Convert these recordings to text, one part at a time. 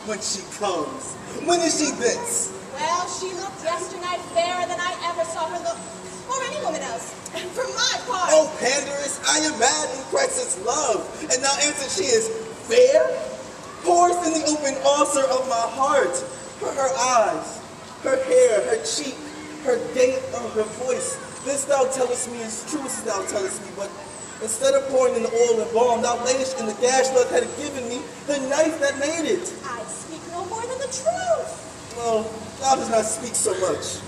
When she comes. When is she this? Well, she looked yesternight fairer than I ever saw her look, or any woman else. And for my part... Oh, Pandarus, I am mad in Cressida's love. And now answer she is fair? Pours in the open ulcer of my heart. Her eyes, her hair, her cheek, her gait, her voice. This thou tellest me is truth, thou tellest me, but instead of pouring in the oil and balm, thou layest in the gash thou had given me the knife that made it. I speak no more than the truth. Well, thou does not speak so much.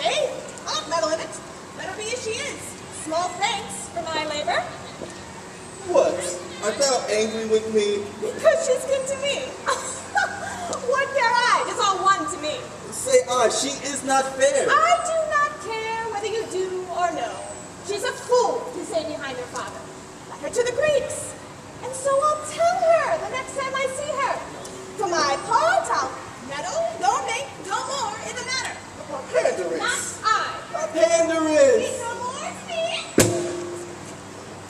Faith, I'll meddle in it. Let her be as she is. Small thanks for my labor. What? Art thou angry with me? Because she's good to me. What care I? It's all one to me. Say I, she is not fair. I do not care whether you do or a fool to stay behind her father. Let her to the Greeks. And so I'll tell her the next time I see her. For my part, I'll meddle, don't make, no more in the matter. Pandarus. Not I. Pandarus. Speak no more, speak.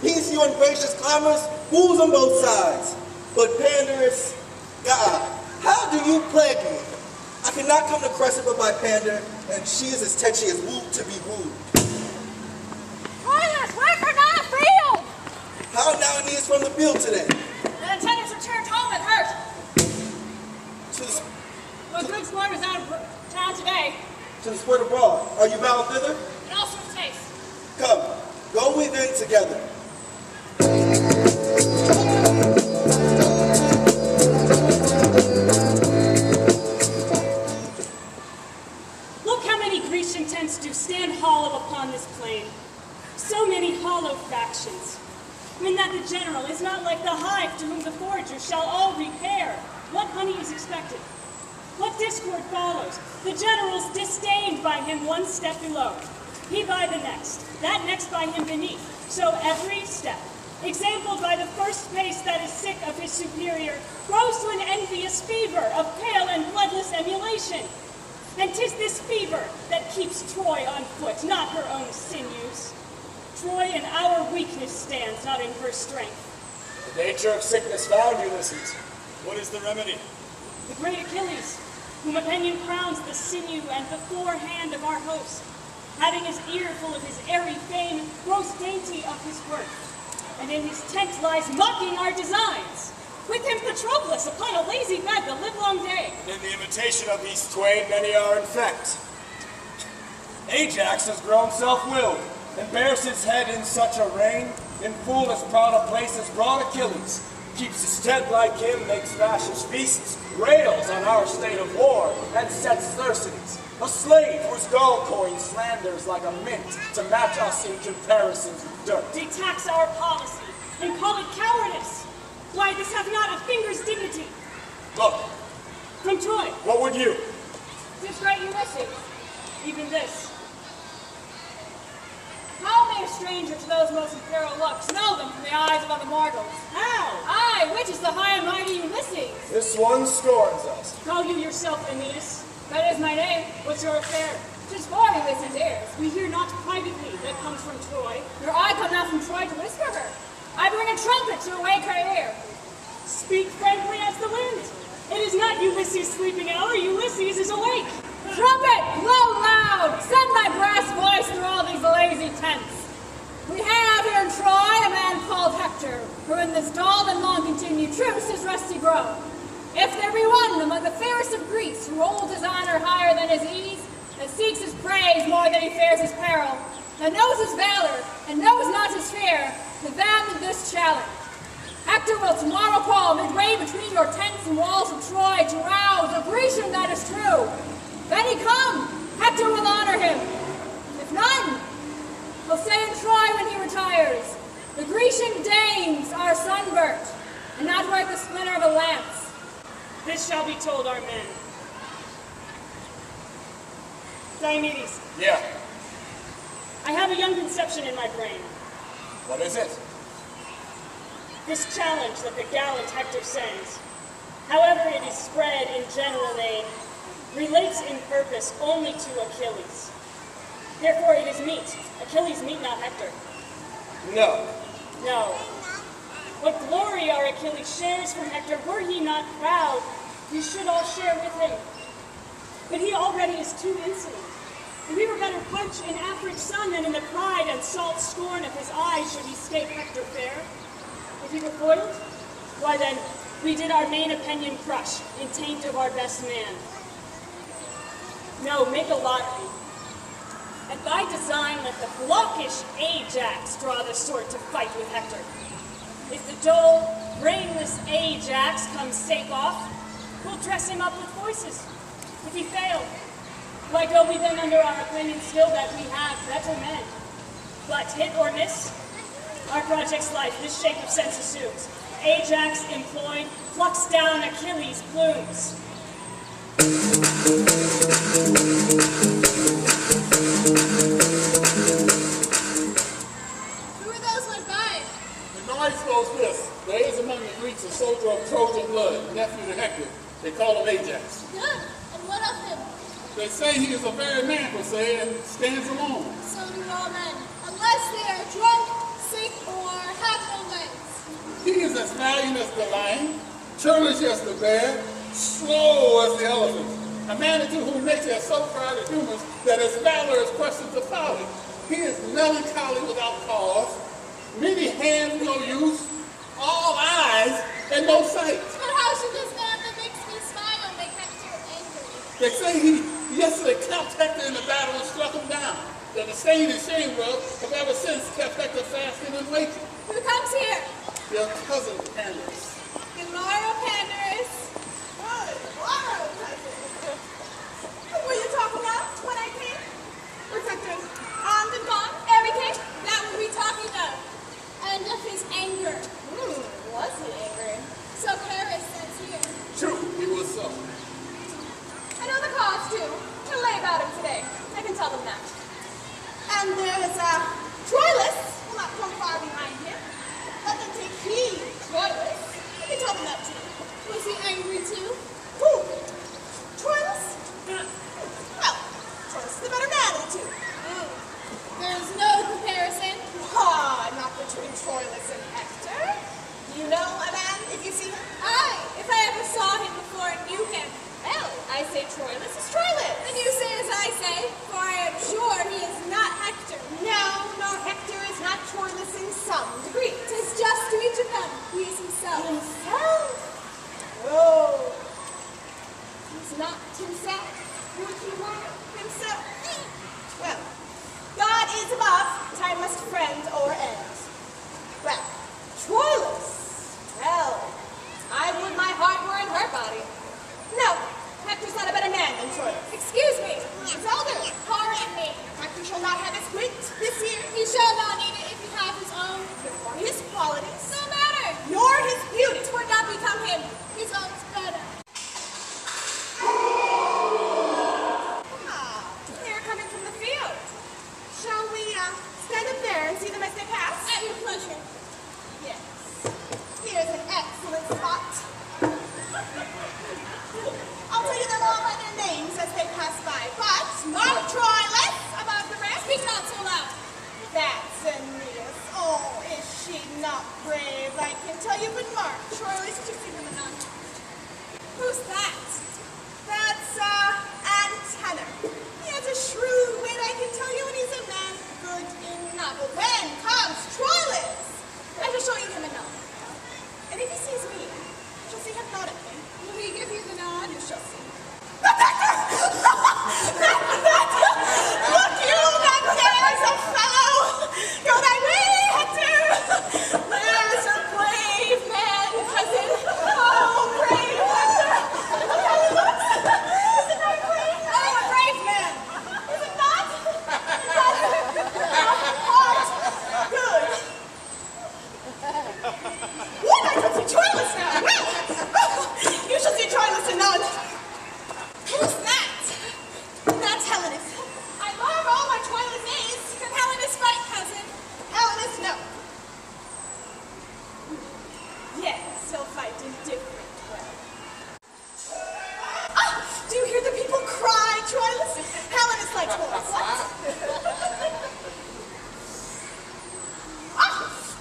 Peace, you ungracious clamors, fools on both sides. But Pandarus, God, how do you plague me? I cannot come to Cressida by Pandar, and she is as tetchy as wooed to be wooed. Troilus, where's her not a field? How now is from the field today? The attendants returned home and hurt. To the, The good sport was out of town today. to the sport abroad. Are you bound thither? In all sorts of taste. Come, go we then together. Look how many Grecian tents do stand hollow upon this plain. So many hollow factions. When that the general is not like the hive to whom the foragers shall all repair. What honey is expected? What discord follows? The general's disdained by him one step below. He by the next, that next by him beneath. So every step, exampled by the first pace that is sick of his superior, grows to an envious fever of pale and bloodless emulation. And 'tis this fever that keeps Troy on foot, not her own sinews. Troy in our weakness stands, not in her strength. The nature of sickness found, Ulysses. What is the remedy? The great Achilles, whom opinion crowns the sinew and the forehand of our host, having his ear full of his airy fame, grows dainty of his worth, and in his tent lies mocking our designs. With him Patroclus upon a lazy bed the livelong day. In the imitation of these twain, many are infect. Ajax has grown self-willed, and bears his head in such a rein, in full as proud a place as broad Achilles. Keeps his tent like him, makes fashious feasts, rails on our state of war, and sets Thersites, a slave whose dull coin slanders like a mint to match us in comparisons with dirt. Detax our policy, and call it cowardice. Why, this hath not a finger's dignity. Look, From Troy, what would you? This great Ulysses. even this. How may a stranger to those most imperial looks know them from the eyes of other mortals? How? Aye, which is the high and mighty Ulysses? This one scorns us. Call you yourself Aeneas? That is my name. What's your affair? 'Tis for Ulysses' ears. We hear not privately that comes from Troy. Nor I come not from Troy to whisper her. I bring a trumpet to awake her ear. Speak frankly as the wind. It is not Ulysses' sleeping hour. Ulysses is awake. Trumpet, blow loud! Send thy brass voice through all these lazy tents. We have here in Troy a man called Hector, who in this dull and long-continued truce is rusty grown. If there be one among the fairest of Greece who holds his honor higher than his ease, and seeks his praise more than he fears his peril, and knows his valor, and knows not his fear, to them this challenge. Hector will tomorrow call midway between your tents and walls of Troy to rouse a Grecian that is true. Then he come, Hector will honor him. If none, he'll say in Troy when he retires, the Grecian dames are sunburnt, and not worth the splinter of a lance. This shall be told our men. Diomedes, Yeah, I have a young conception in my brain. what is it? This challenge that the gallant Hector sends, however it is spread in general name, relates in purpose only to Achilles. Therefore it is meet. Achilles meet not Hector. No. No. What glory our Achilles shares from Hector, were he not proud, we should all share with him. But he already is too insolent. And we were better quenched in Afric's sun than in the pride and salt scorn of his eyes should he scape Hector fair. If he were foiled, why then, we did our main opinion crush in taint of our best man. No, make a lottery. And by design, let the blockish Ajax draw the sword to fight with Hector. If the dull, brainless Ajax comes safe off, we'll dress him up with voices. If he fail, why go we then under our opinion still that we have better men? But hit or miss, our project's life this shape of sense assumes. Ajax employed plucks down Achilles' plumes. Noise goes this. There is among the Greeks a soldier of Trojan blood, nephew to Hector. They call him Ajax. Good. And what of him? They say he is a very man, per se, and stands alone. So do all men, unless they are drunk, sick, or have no legs. He is as valiant as the lion, churlish as the bear, slow as the elephant. A man into whom nature has so crowded humors that his valor is questions of folly. He is melancholy without cause, many hands no use, all eyes and no sight. But how should this man that makes me smile make Hector angry? They say he yesterday clapped Hector in the battle and struck him down. That the stain and shame of have ever since kept Hector fasting and waiting. Who comes here? Your cousin Pandarus. Laura Pandarus. Laura, what were you talking about when I came? Was Hector armed and gone? Everything that would be talking of. And of his anger. Was he angry? So Paris says here. True, he was so. I know the cause, too. He'll lay about him today. I can tell them that. And there's Troilus, will not come far behind him. Let them take heed, Troilus. I can tell them that, too. Was he angry too? Who? Troilus? Well, Troilus is the better man of the two. There's no comparison. Not between Troilus and Hector. You know a man if you see him? Aye, if I ever saw him before and knew him. Well, I say Troilus is Troilus. And you say as I say, for I am sure he is not Hector. No, nor Hector is not Troilus in some degree. 'Tis just to each of them, he is himself. Himself? Oh. He's not himself. Would he were himself? Well, God is above, time must friend or end. Well, Troilus. Well, I would my heart were in her body. No, Hector's not a better man than Troilus. Excuse me. He's older. Pardon me. Hector shall not have his wit this year. He shall not need it if he have his own. Nor his qualities. No matter. Nor his beauty. It would not become him. His own's better. They're coming from the field. Shall we stand up there and see them as they pass? At your pleasure. Yes. Here's an excellent spot. I'll tell you them all by their names as they pass by. But mark Troilus above the rest. Speak not so loud. That's Aeneas. Oh, is she not brave? I can tell you, but mark Troilus. Did you see him anon? Who's that? That's Antenor. He has a shrewd wit, I can tell you, and he's a man good enough. But when comes Troilus, I shall show you him anon. And if he sees me, you shall see him nod at me. Will he give you the nod? You shall see. Look you, that there's a fellow! Go thy way, Hector! There's a brave man, cousin! Oh, brave Hector! Look how he looks! Is it not brave? Oh, a brave man! Is it not? Is that heart? Good! What? I can see Troilus now! Well, you shall see Troilus anon! Who's that? That's Helenus. I love all my Troilus is. Can Helenus fight, cousin? Helenus, no. Yes, he'll fight in different way. Do you hear the people cry, Troilus? Helenus likes horse.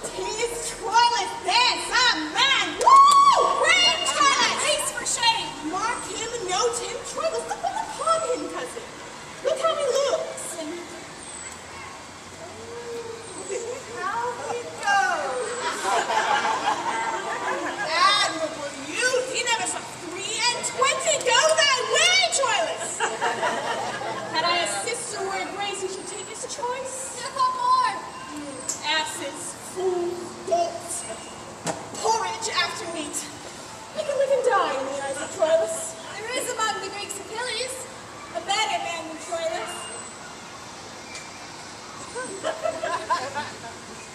Tis Troilus, there's a man. Woo! Brave Troilus! Race for shame. Mark him and note him. Troilus, look upon him, cousin. Look how he looks. And how he goes. Admirable youth. He never saw 23. Go thy way, Troilus. Had I a sister where grace he should take his choice. There come more. Asses, fools, dolts, porridge after meat. He can live and die in the eyes of Troilus. There is among the Greeks Achilles, a better man than Troilus.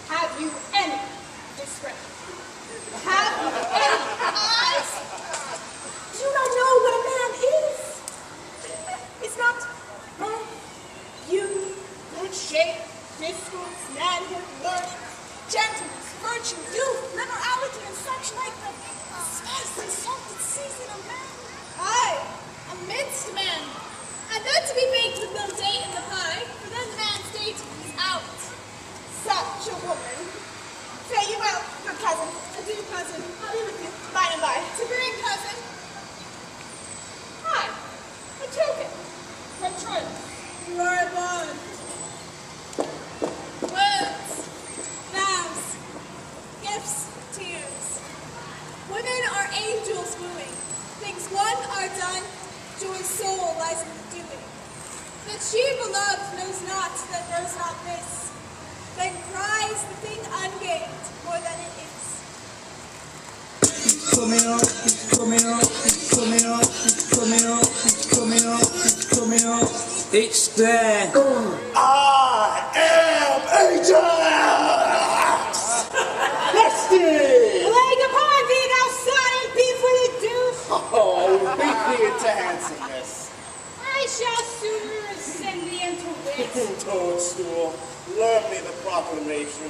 Have you any discretion? Have you any eyes? Do you not know what a man is? It's not birth, beauty, good shape, discourse, manhood, learning, gender, gentleness, virtue, youth, liberality, and such like the spice and salted season of man. Aye, a minced man. And then to be baked with no date in the pie, for then the man's date is out. Such a woman. Fare you well, good cousin. Adieu, cousin. I'll be with you by and by. To bring, cousin. Hi, a token from Troilus. You are a bond. Words, vows, gifts, tears. Women are angels wooing. Things won are done, joy's soul lies in the doing. That she beloved knows not that knows not this, then cries the thing ungained more than it is. It's coming up, it's coming up, it's coming up, it's coming up, it's coming up, it's coming up. It's there. I am Ajax! Bestie! Leg upon thee, thou sodden beef-witted douche! Oh, beat me into handsomeness. I shall sooner send thee into wit. Toadstool, learn me the proclamation.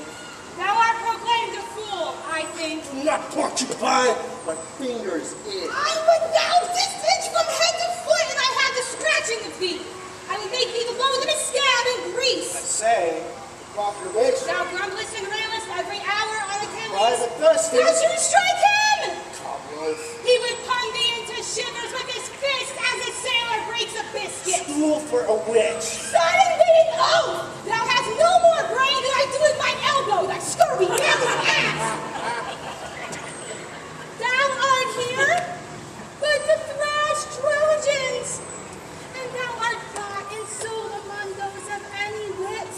Thou art proclaimed a fool, I think. Not porcupine, but fingers in. I would thou didst itch from head to foot, and I had the scratching of thee. I would make thee the loathe of a scab in I grease. say, the proclamation. Thou grumblest and railest every hour on Achilles. By the thirsty. Thou shouldst strike him! Cobblers. He would pun thee into shivers with his fist as a sailor breaks a biscuit. Stool for a witch. Sodden beating oath! Thou hast no more brain than I do with my elbow, that scurvy yelling ass! Thou art here, but to thrash Trojans, and thou art bought and sold among those of any wit.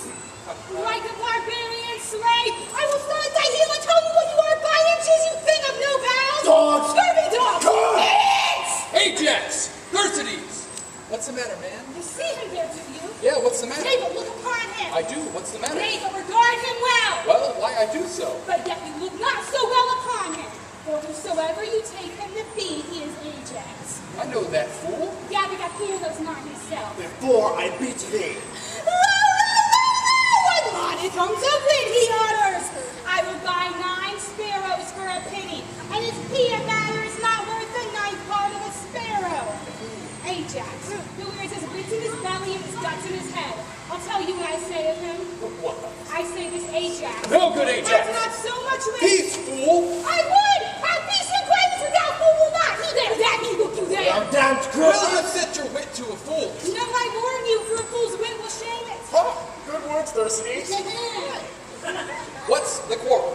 Like a barbarian slave, I will stand thy heel and tell you what you are by inches, you thing of no bounds! Dog! Scurvy dog! Dog! Idiots! Ajax! Thersites! What's the matter, man? I see him there to you. Yeah, what's the matter? Nay, but look upon him. I do. What's the matter? Nay, but regard him well. Well, why I do so? But yet you look not so well upon him. For whosoever you take him to be, he is Ajax. I know that fool. Yeah, but Garfield knows not himself. Before I beat thee. What money comes of it, he utters. I would buy 9 sparrows for a penny, and his peanut matter is not worth the 9th part of a sparrow. Ajax, who wears his bits in his belly and his guts in his head. I'll tell you what I say of him. What? I say this Ajax. No good Ajax. Has not so much wit. Peace, fool! I would! Have peace and quietness without fool will not! You there, that me, look you there! Thou damned Well, crook! I've set your wit to a fool. No, I warn you, for a fool's wit will shame it. Huh? Good words, Thersites. What's the quarrel?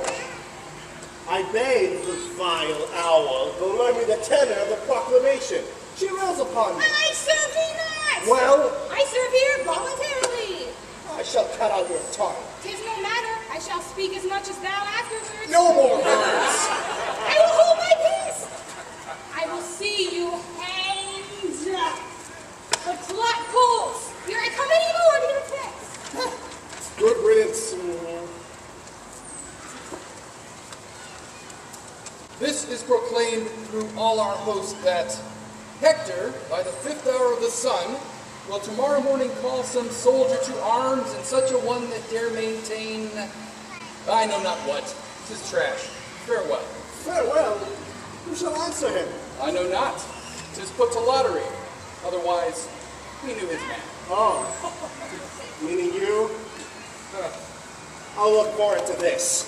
I bade the vile owl to learn me the tenor of the proclamation. She rails upon me. I serve thee not! Well, I serve here voluntarily. I shall cut out your tongue. 'Tis no matter, I shall speak as much as thou afterwards. No more words. I will hold my peace. I will see you hanged. The clot pulls. Here I come any more to your fix. Good riddance. This is proclaimed through all our hosts that Hector, by the 5th hour of the sun, will tomorrow morning call some soldier to arms, and such a one that dare maintain, I know not what. 'Tis trash. Farewell. Farewell. Who shall answer him? I know not. 'Tis put to lottery. Otherwise, we knew his man. Oh. Meaning you? Huh. I'll look forward to this.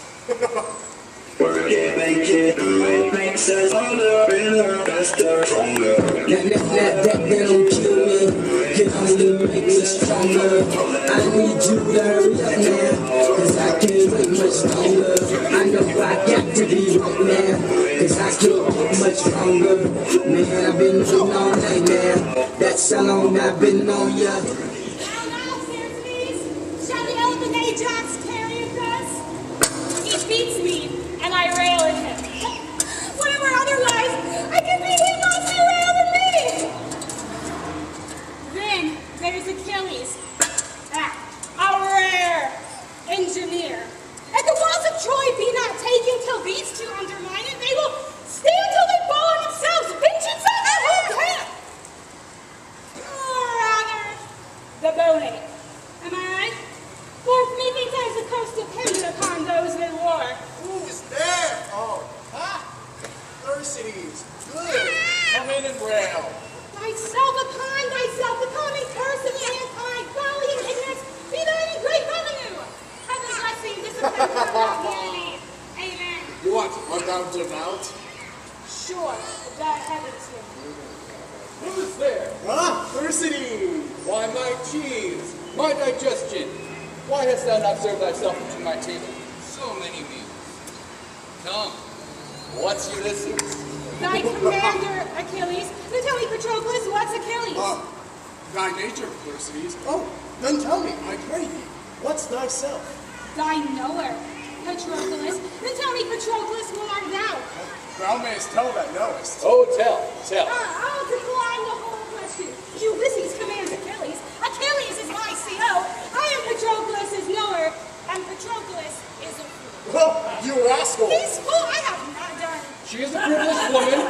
Work it, make it, do it, makes us older, better, faster, stronger. That don't kill me, can only make me stronger. I need you to hurry up now, cause I can't wait much longer. I know I got to be right now, cause I can't wait much longer. Man, I've been waiting all night now, that's how long I've been on ya. Now, Xerxes, shall the elephant Ajax carry us? He beats me, and I rail at him. Whatever otherwise, I can beat him once he railed at me. Then there's Achilles, our rare engineer. If the walls of Troy be not taken till these two undermine it, they will stand till they fall on themselves. Vengeance on that whole camp. Or rather, the bone ache. Am I right? For methinks I was What, art thou devout? Sure, that heavens him. Who is there? Ah, Thucydides! Why, my cheese, my digestion. Why hast thou not served thyself into my table? So many meals. Come, what's Ulysses? Thy commander, Achilles. Then tell me, Patroclus, what's Achilles? Thy nature, Thucydides. Oh, then tell me, I pray thee, what's thyself? Thy knower, Patroclus. Then tell me, Patroclus, what art thou? Thou mayest tell that knowest. Oh, tell. I'll decline the whole question. Ulysses commands Achilles. Achilles is my CO. I am Patroclus' knower, and Patroclus is a fool. Well, you rascal! He's fool. I have not done. She is a privileged woman.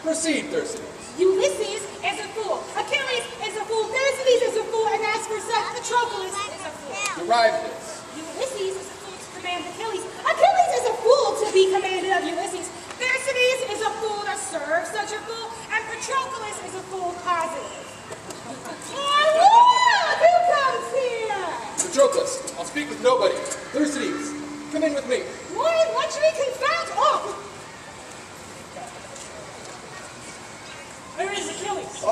Proceed, Thucydides. Ulysses is a fool. Achilles is a fool. Thucydides is a fool. And as for such, Patroclus is a fool. Derive this. Ulysses is a fool to command Achilles. Achilles is a fool to be commanded of Ulysses. Thucydides is a fool to serve such a fool. And Patroclus is a fool positive. Oh, look! Who comes here? Patroclus, I'll speak with nobody. Thucydides, come in with me. Why, what should we confound? Oh! Where is Achilles?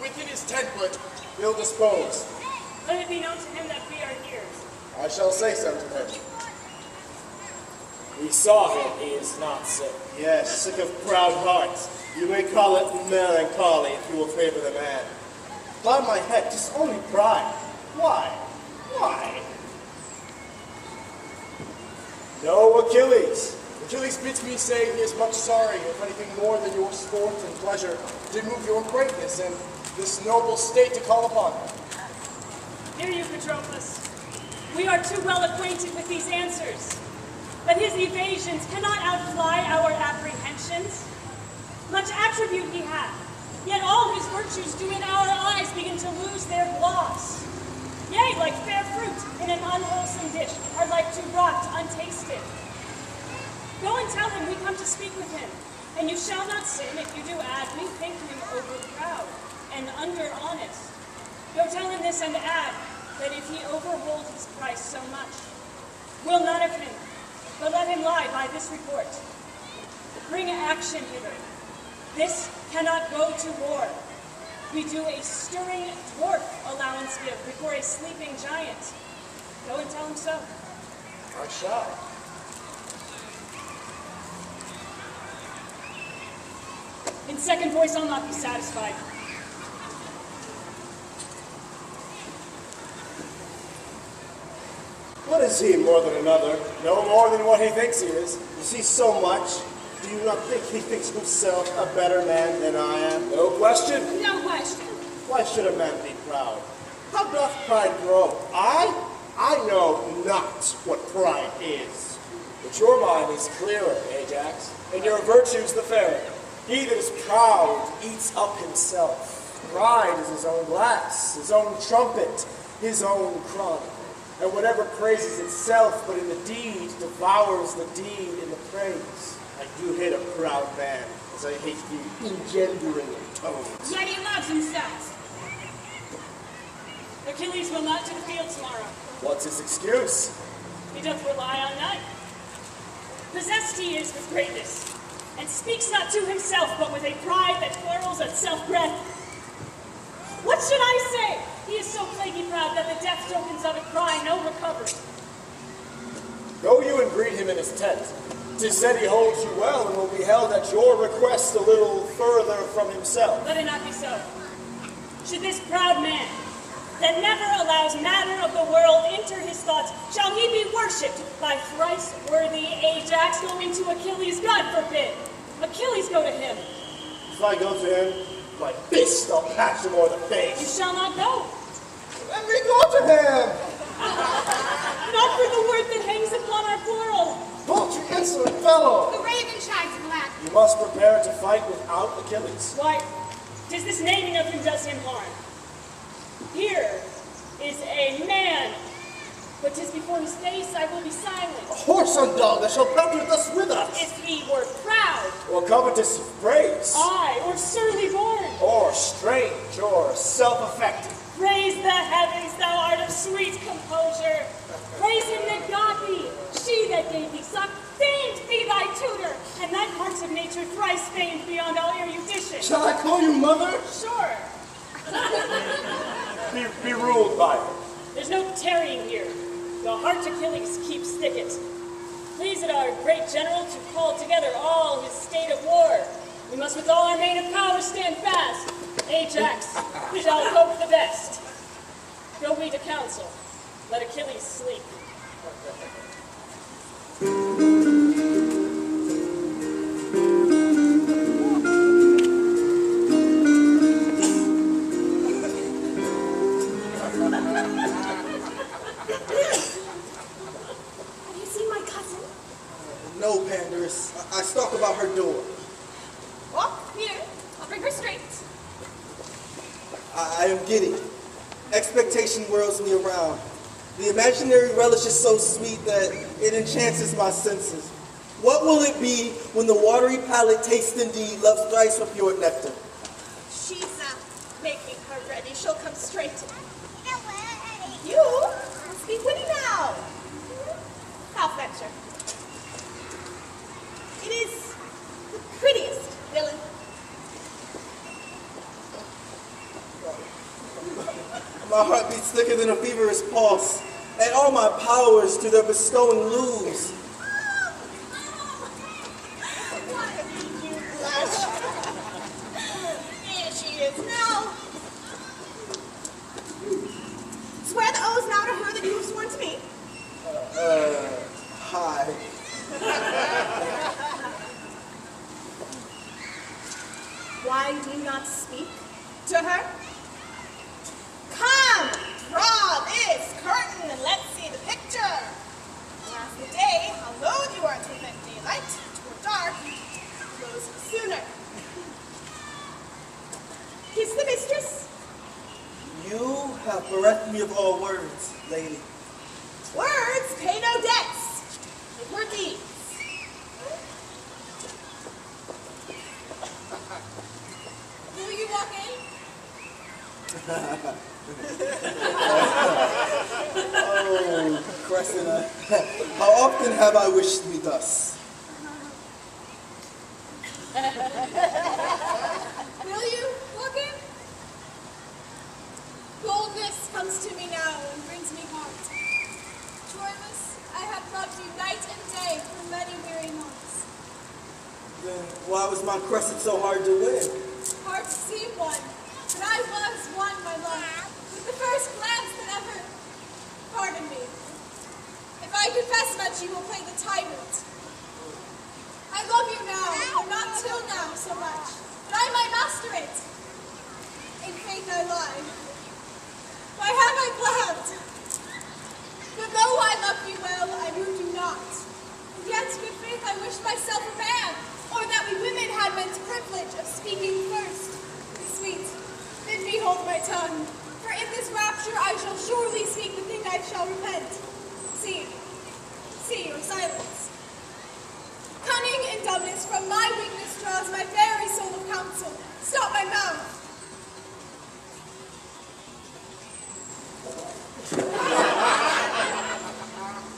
Within his tent, but ill disposed. Let it be known to him that we are here. I shall say so to him. We saw him, he is not sick. Yes, sick of proud hearts. You may call it melancholy if you will favor the man. By my head, 'tis only pride. Why? Why? No, Achilles. Achilles bids me say he is much sorry if anything more than your sport and pleasure did move your greatness and this noble state to call upon him. Hear you, Patroclus. We are too well acquainted with these answers, but his evasions cannot outfly our apprehensions. Much attribute he hath, yet all his virtues do in our eyes begin to lose their gloss. Yea, like fair fruit in an unwholesome dish, are like to rot untasted. Go and tell him we come to speak with him, and you shall not sin if you do add, we think him over-proud and under-honest. Go tell him this and add, that if he overhold his price so much, will none of him, but let him lie by this report. Bring action hither. This cannot go to war. We do a stirring dwarf allowance give before a sleeping giant. Go and tell him so. I shall. In second voice, I'll not be satisfied. What is he more than another? No more than what he thinks he is. Is he so much? Do you not think he thinks himself a better man than I am? No question. No question. Why should a man be proud? How doth pride grow? I know not what pride is. But your mind is clearer, Ajax, and your virtues the fairer. He that is proud eats up himself. Pride is his own glass, his own trumpet, his own crumb. And whatever praises itself, but in the deed, devours the deed in the praise. I do hate a proud man, as I hate the engendering of toads. Yet he loves himself. Achilles will not to the field tomorrow. What's his excuse? He doth rely on night. Possessed he is with greatness, and speaks not to himself, but with a pride that quarrels at self-breath. What should I say? He is so plaguy proud that the death tokens of it cry no recovery. Go you and greet him in his tent. 'Tis said he holds you well and will be held at your request a little further from himself. Let it not be so. Should this proud man, that never allows matter of the world enter his thoughts, shall he be worshipped by thrice worthy Ajax, go into Achilles? God forbid. Achilles go to him. If I go to him, my fist I'll patch him o'er the You face. shall not go. Let me go to him! Not for the word that hangs upon our quarrel. Don't you insolent fellow! The raven shines black. You must prepare to fight without Achilles. Why, 'tis this naming of him does him harm. Here is a man, but 'tis before his face I will be silent. A horse and dog that shall pelt thus with us. If he were proud, Or covetous of praise, aye, or surly born, or strange, or self-affected. praise the heavens, thou art of sweet composure. Praise him that got thee, she that gave thee suck, famed thrice famed beyond all erudition. Shall I call you mother? Sure. Be ruled by it. There's no tarrying here. The heart Achilles keeps thicket. Please it our great general to call together all his state of war. We must with all our main of power stand fast. Ajax, we shall hope the best. Go we to council. Let Achilles sleep. No, Pandarus. I stalk about her door. Walk here. I'll bring her straight. I am giddy. Expectation whirls me around. The imaginary relish is so sweet that it enchants my senses. What will it be when the watery palate tastes indeed love's thrice for pure nectar? She's making her ready. She'll come straight to me. You speak witty now. I'll fetch her. It is the prettiest villain. My heart beats thicker than a feverish pulse, and all my powers to their bestowing lose. Why did you blush? Here she is now. Swear the oath now to her that you have sworn to me. Hi. Why do you not speak to her? Come, draw this curtain and let's see the picture. Last the day, how loath you are to prevent daylight, toward dark, close sooner. Kiss the mistress. You have bereft me of all words, lady. Words pay no debts. It were deeds. Will you walk in? Oh, Cressida, how often have I wished me thus? Will you walk in? Boldness comes to me now and brings me heart. Troilus, I have loved you night and day for many weary months. Then why was my crescent so hard to win? Hard to see one, but I was one, my love, with the first glance that ever. Pardon me. If I confess much, you will play the tyrant. I love you now, but not till now so much, that I might master it. In faith I lie. Why have I blabbed? But though I love you well, I moved you not. And yet, good faith, I wished myself a man, or that we women had men's privilege of speaking first. Sweet, bid me hold my tongue, for in this rapture I shall surely speak the thing I shall repent. See your silence. Cunning and dumbness from my weakness draws my very soul of counsel. Stop my mouth.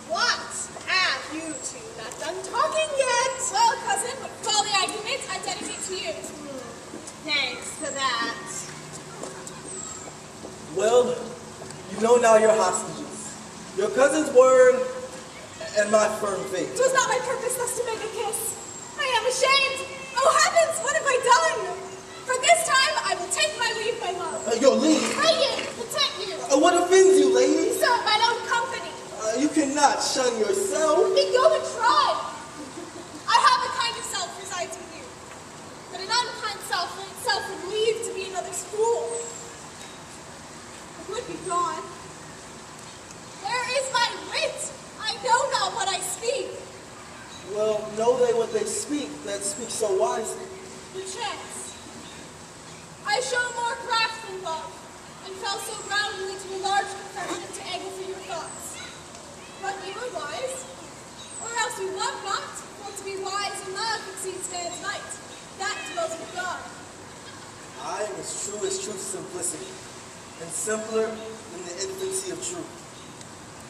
What have you two not done talking yet? Well, cousin, what folly I commit, I dedicate to you. Thanks for that. Well, you know now your hostages. Your cousin's word and my firm faith. 'Twas not my purpose thus to make a kiss. I am ashamed. Oh heavens, what have I done? For this time I will take my leave, my love. Your leave? Pray you, protect you. What offends you, lady? Sir, mine own company. You cannot shun yourself. Then go and try. I have a kind of self resides with you, but an unkind self in itself would leave to be another's fool. It would be gone. Where is my wit? I know not what I speak. Well, know they what they speak that speak so wisely. Perchance. I show more craft than love, and fell so roundly to a large confession to angle for your thoughts. But you are wise, or else you love not, for to be wise in love exceeds man's might. That dwells with God. I am as true as truth's simplicity, and simpler than the infancy of truth.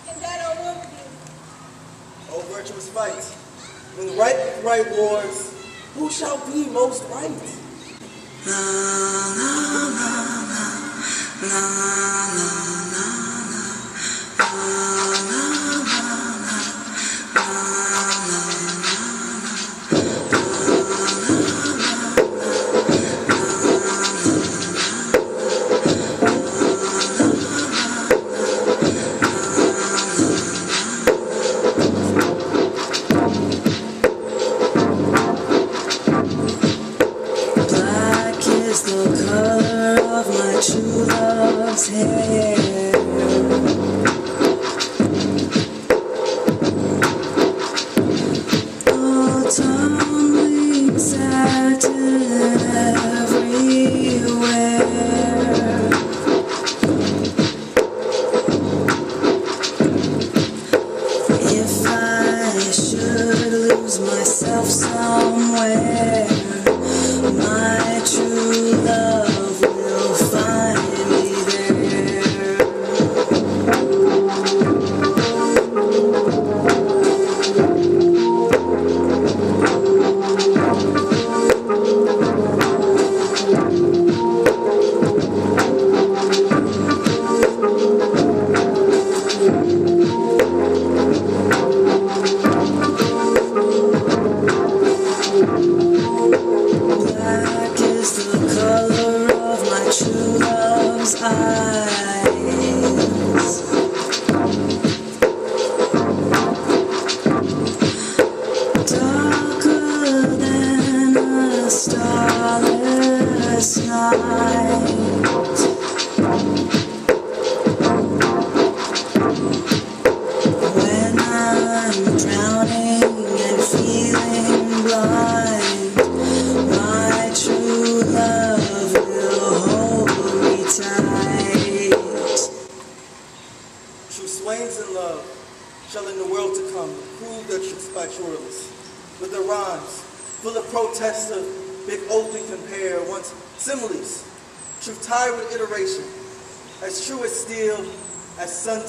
And that I'll war with you. O virtuous fight, when right with right wars, Who shall be most right?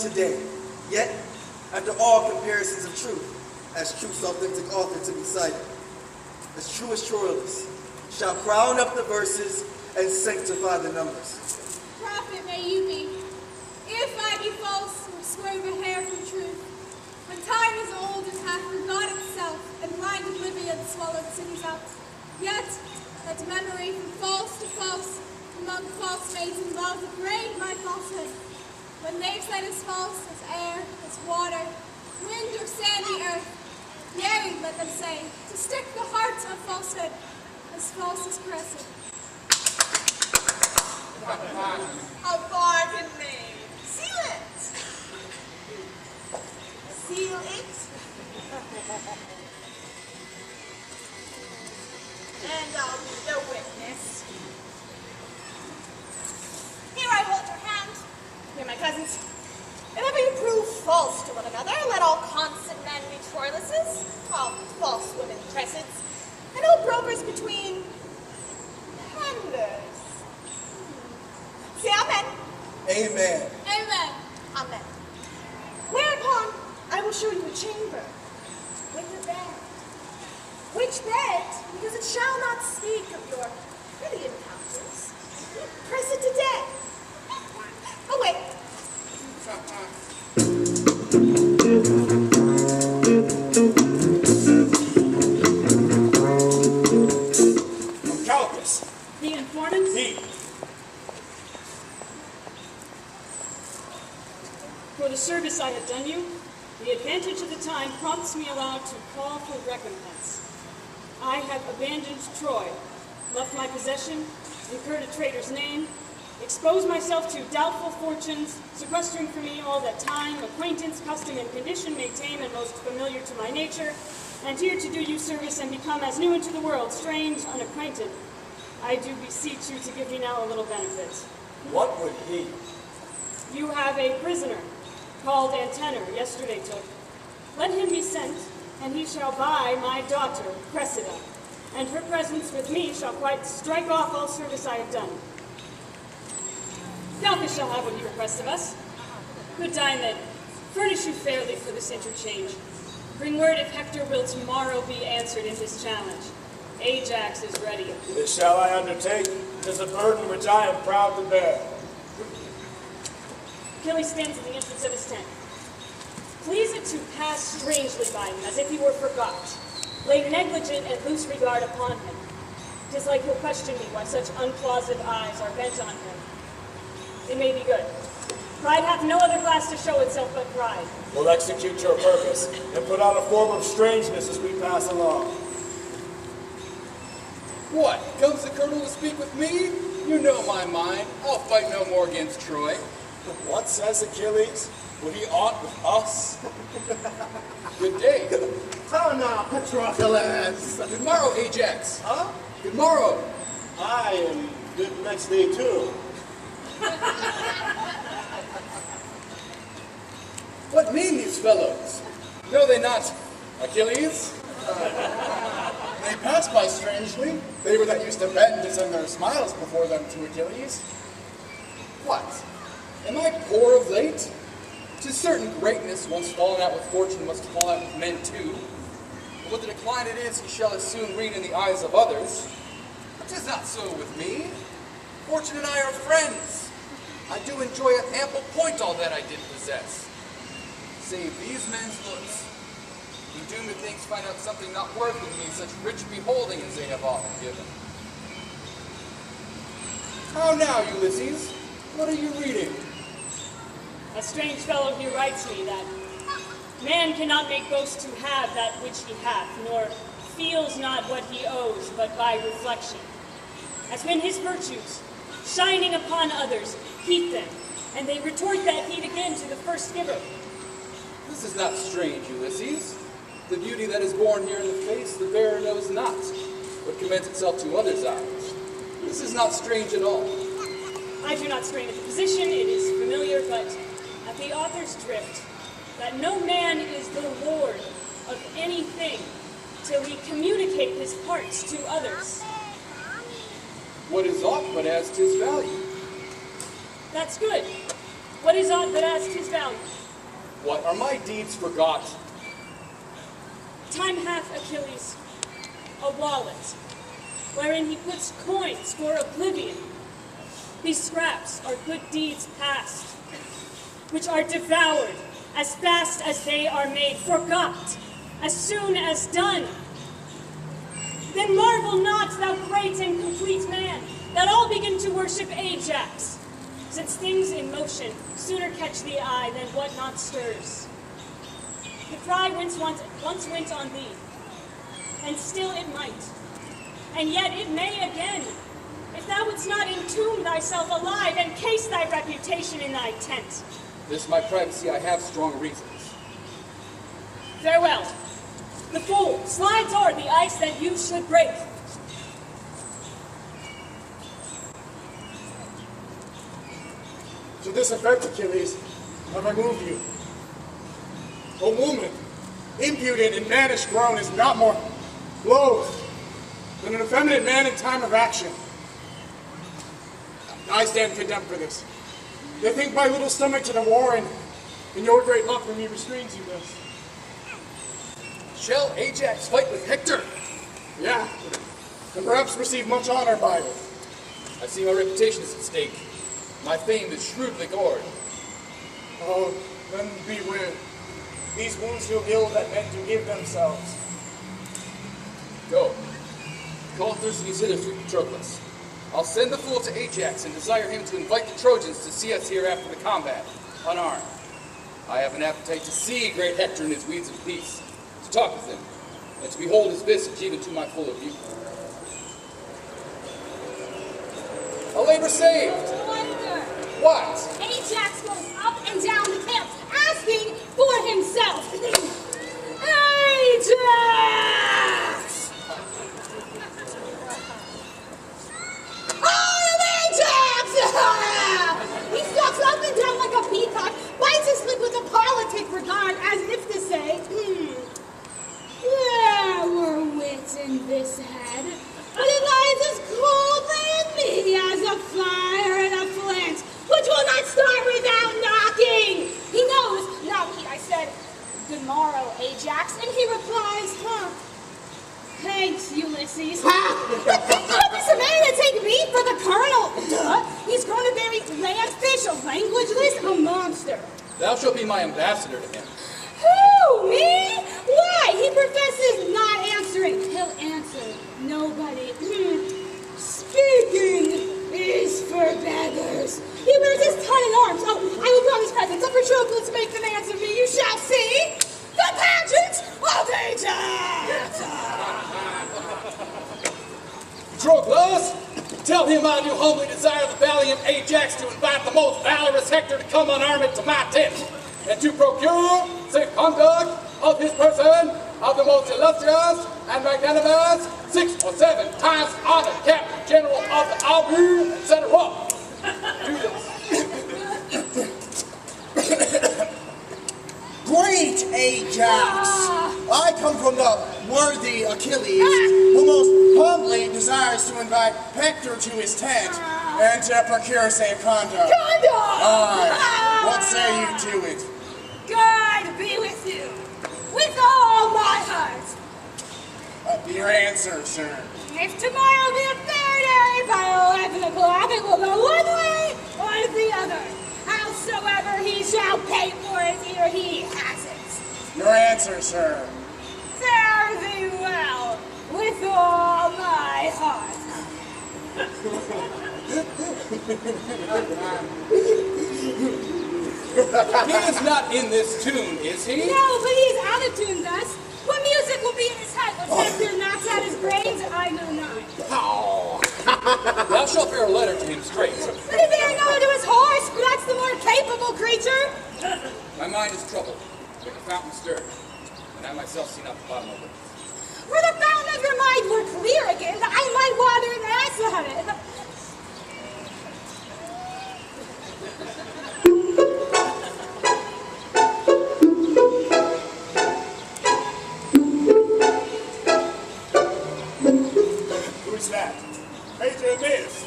Today, yet, after all comparisons of truth, as truth's authentic author to be cited, as true as Troilus, shall crown up the verses and sanctify the numbers. Prophet may you be, if I be false or swerve a hair from truth, when time is old and hath forgot itself, and blind oblivion swallowed cities up, yet let memory from false to false, among false maids in love, upbraid my falsehood. When they've said as false as air, as water, wind or sandy earth, yea, let them say, to stick the heart of falsehood, as false as Cressida. A bargain made. Seal it. Seal it. And I'll be the witness. Here I hold your hand. Here, my cousins. If ever you prove false to one another, let all constant men be Troiluses, all false women Cressids, and all brokers between handers. Say amen. Amen. Amen. Amen. Whereupon I will show you a chamber with a bed. Which bed, because it shall not speak of your pretty encounters, press it to death. Oh, wait. From Calchas. The informant? He. For the service I have done you, the advantage of the time prompts me aloud to call for recompense. I have abandoned Troy, left my possession, incurred a traitor's name, exposed myself to doubtful fortunes, sequestering for me all that time, acquaintance, custom, and condition may tame and most familiar to my nature, and here to do you service and become as new into the world, strange, unacquainted. I do beseech you to give me now a little benefit. What would he? You have a prisoner, called Antenor, yesterday took. Let him be sent, and he shall buy my daughter, Cressida, and her presence with me shall quite strike off all service I have done. Calchas shall have what he requests of us. Good Diomed, furnish you fairly for this interchange. Bring word if Hector will tomorrow be answered in his challenge. Ajax is ready. This shall I undertake. It is a burden which I am proud to bear. Achilles stands at the entrance of his tent. Please it to pass strangely by him, as if he were forgot. Lay negligent and loose regard upon him. 'Tis like he'll question me why such uncloseted eyes are bent on him. It may be good. Pride hath no other glass to show itself but pride. We'll execute your purpose, and put on a form of strangeness as we pass along. What? Comes the colonel to speak with me? You know my mind. I'll fight no more against Troy. What says Achilles? Will he aught with us? Good day. How now, Patroclus? Good morrow, Ajax. Huh? Good morrow. I am good next day too. What mean these fellows? Know they not Achilles? They passed by strangely. They were that used to bend to send their smiles before them to Achilles. What? Am I poor of late? 'Tis certain greatness, once fallen out with fortune, must fall out with men too. But what the decline it is, he shall as soon read in the eyes of others. 'Tis not so with me. Fortune and I are friends. I do enjoy at ample point all that I did possess. Save these men's looks, who do methinks find out something not worth with me such rich beholding as they have often given. How now, Ulysses? What are you reading? A strange fellow here writes me that man cannot make boast to have that which he hath, nor feels not what he owes, but by reflection. As when his virtues, shining upon others, heat them, and they retort that heat again to the first giver. This is not strange, Ulysses. The beauty that is born here in the face, the bearer knows not, but commends itself to others' eyes. This is not strange at all. I do not strain at the position, it is familiar, but at the author's drift, that no man is the lord of anything till he communicate his parts to others. What is aught but as 'tis value? That's good. What is aught but as 'tis value? What are my deeds forgot? Time hath Achilles a wallet, wherein he puts coins for oblivion. These scraps are good deeds past, which are devoured as fast as they are made, forgot as soon as done. Then marvel not, thou great and complete man, that all begin to worship Ajax, since things in motion sooner catch the eye than what not stirs. The cry once went on thee, and still it might, and yet it may again, if thou wouldst not entomb thyself alive and case thy reputation in thy tent. This my privacy I have strong reasons. Farewell. The fool slides o'er the ice that you should break. To this effect, Achilles, have I moved you. A woman, impudent and mannish grown, is not more loath than an effeminate man in time of action. I stand condemned for this. They think my little stomach to the war, and your great love for me restrains you thus. Shall Ajax fight with Hector? Yeah, and perhaps receive much honor by it. I see my reputation is at stake. My fame is shrewdly gored. Oh, then beware. These wounds heal ill that men do give themselves. Go. Call Thurston's hither to Patroclus. I'll send the fool to Ajax and desire him to invite the Trojans to see us here after the combat, unarmed. I have an appetite to see great Hector in his weeds of peace, to talk with him, and to behold his visage even to my full of view. A labor saved! Wonder. What? Ajax goes up and down the camp asking for himself. Ajax! I'm Ajax! He stalks up and down like a peacock, bites his lip with a politic regard, as if to say, there were wits in this head, but it lies as coldly in me as a fire in a flint, which will not start without knocking. He knows, not me. I said, good morrow, Ajax, and he replies, Thanks, Ulysses. Ulysses. But thinking of this man to take me for the colonel. Duh. He's grown a very landfish, a languageless, a monster. Thou shalt be my ambassador to him. Who, me? Why? He professes not answering. He'll answer. Nobody. Speaking is for beggars. He wears his ton in arms. Oh, I will promise presents of Patroclus to make them answer me. You shall see the pageant of Egypt. Troilus, tell him I do humbly desire the valiant Ajax to invite the most valorous Hector to come unarmed to my tent, and to procure safe conduct of his person of the most illustrious and magnanimous 6 or 7 times honored Captain General of the Army, etc. Do this. Great Ajax! I come from the worthy Achilles, who most humbly desires to invite Hector to his tent and to procure safe conduct. Aye. What say you to it? God be with you, with all my heart. Your answer, sir. If tomorrow be a fair day by 11 o'clock, it will go one way or the other. Howsoever he shall pay for it, ere he has it. Your answer, sir. Fare thee well, with all my heart. He is not in this tune, is he? No, but he's out of tune thus. What music will be in his head? What Shakespeare knocks out his brains? I know not. Oh. Thou shalt bear a letter to him straight. But he bear another to his horse, for that's the more capable creature. My mind is troubled, like a fountain stirred, and I myself see not the bottom of it. Were the fountain of your mind were clear again, I might water an ass at it. Who's that? Major Aeneas.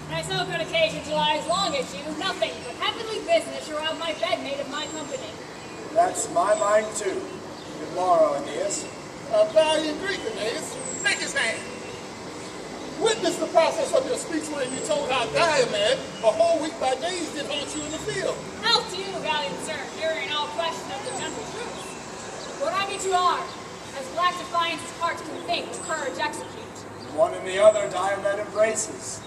And I so good occasion to lie as long as you, nothing but heavenly business around my bed made of my company. That's my mind too. Good morrow, Aeneas. A valiant Greek, Aeneas. Take his hand. Witness the process of your speech when you told how Diomed, a whole week by days, did haunt you in the field. Health to you, valiant sir, hearing all question of the gentle truth. What I meet you are, as black defiance as heart can think, courage execute. One and the other Diomed embraces.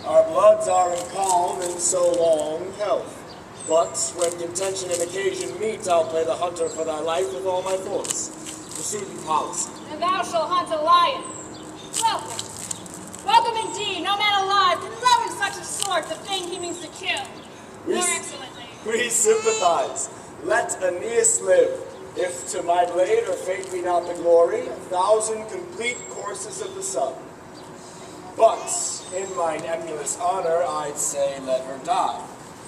Our bloods are in calm and so long health. But when contention and occasion meet, I'll play the hunter for thy life with all my force. Proceed in policy. And thou shalt hunt a lion. Welcome. Welcome indeed. No man alive can love in such a sort the thing he means to kill. More excellently. We sympathize. Let Aeneas live. If to my blade or fate be not the glory, 1,000 complete courses of the sun. But in mine emulous honor, I'd say let her die,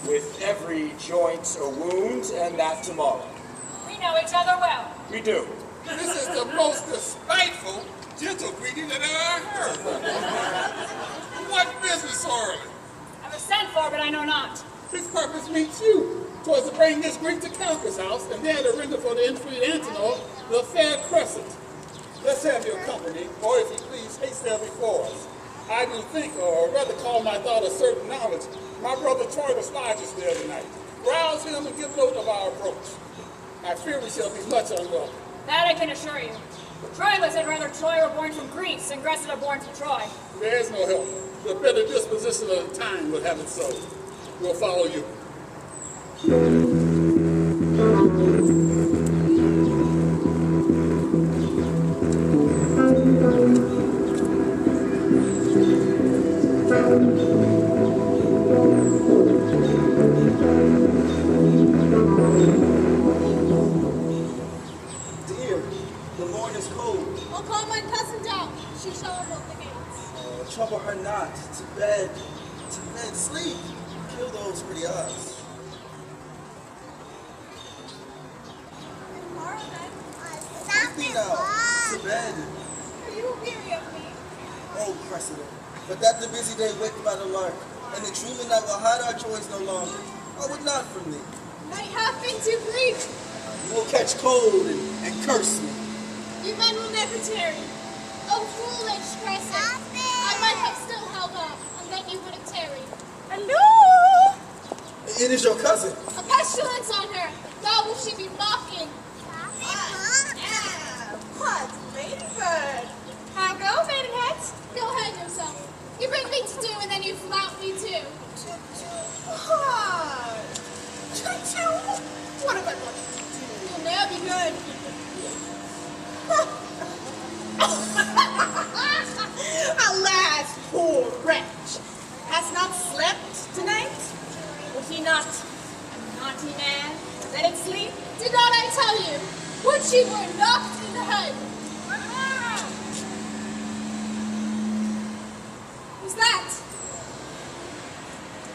with every joint a wound, and that tomorrow. We know each other well. We do. This is the most despiteful, gentle greeting that I ever heard. What business, Orally? I was sent for, but I know not. His purpose meets you. 'Twas to bring this Greek to Calchas' house, and there to render for the infreed Antenor the fair crescent. Let's have your company, or if you please, haste there before us. I do think, or rather call my thought a certain knowledge, my brother Troilus lodges there tonight. Rouse him and give note of our approach. I fear we shall be much unwelcome. That I can assure you. Troilus had rather Troy were born from Greece and Cressida born from Troy. There is no help. The better disposition of the time would have it so. We'll follow you. Dear, the morn is cold. I'll call my cousin down. She shall unlock the gates. Trouble her not. To bed. Sleep. Kill those pretty eyes. Tomorrow then, Sleep thee now. To bed. Are you weary of me? Oh, Cressida. But that the busy day waked by the lark, and the dreaming night will hide our joys no longer. I would not from thee. Night hath been too brief. You will catch cold and curse me. You men will never tarry. Oh, foolish Cressida. I might have still held on, and then you would have tarried. Hello? It is your cousin. A pestilence on her. God, will she be mocking? What, Ladybird? How go, Maidenhead? Go hang yourself. You bring me to do, and then you flout me too. What? What have I got to do? You'll never be good. Alas, poor wretch. Has not slept tonight? Was he not a naughty man? Let him sleep? Did not I tell you? Would she were knocked in the head. Who's that?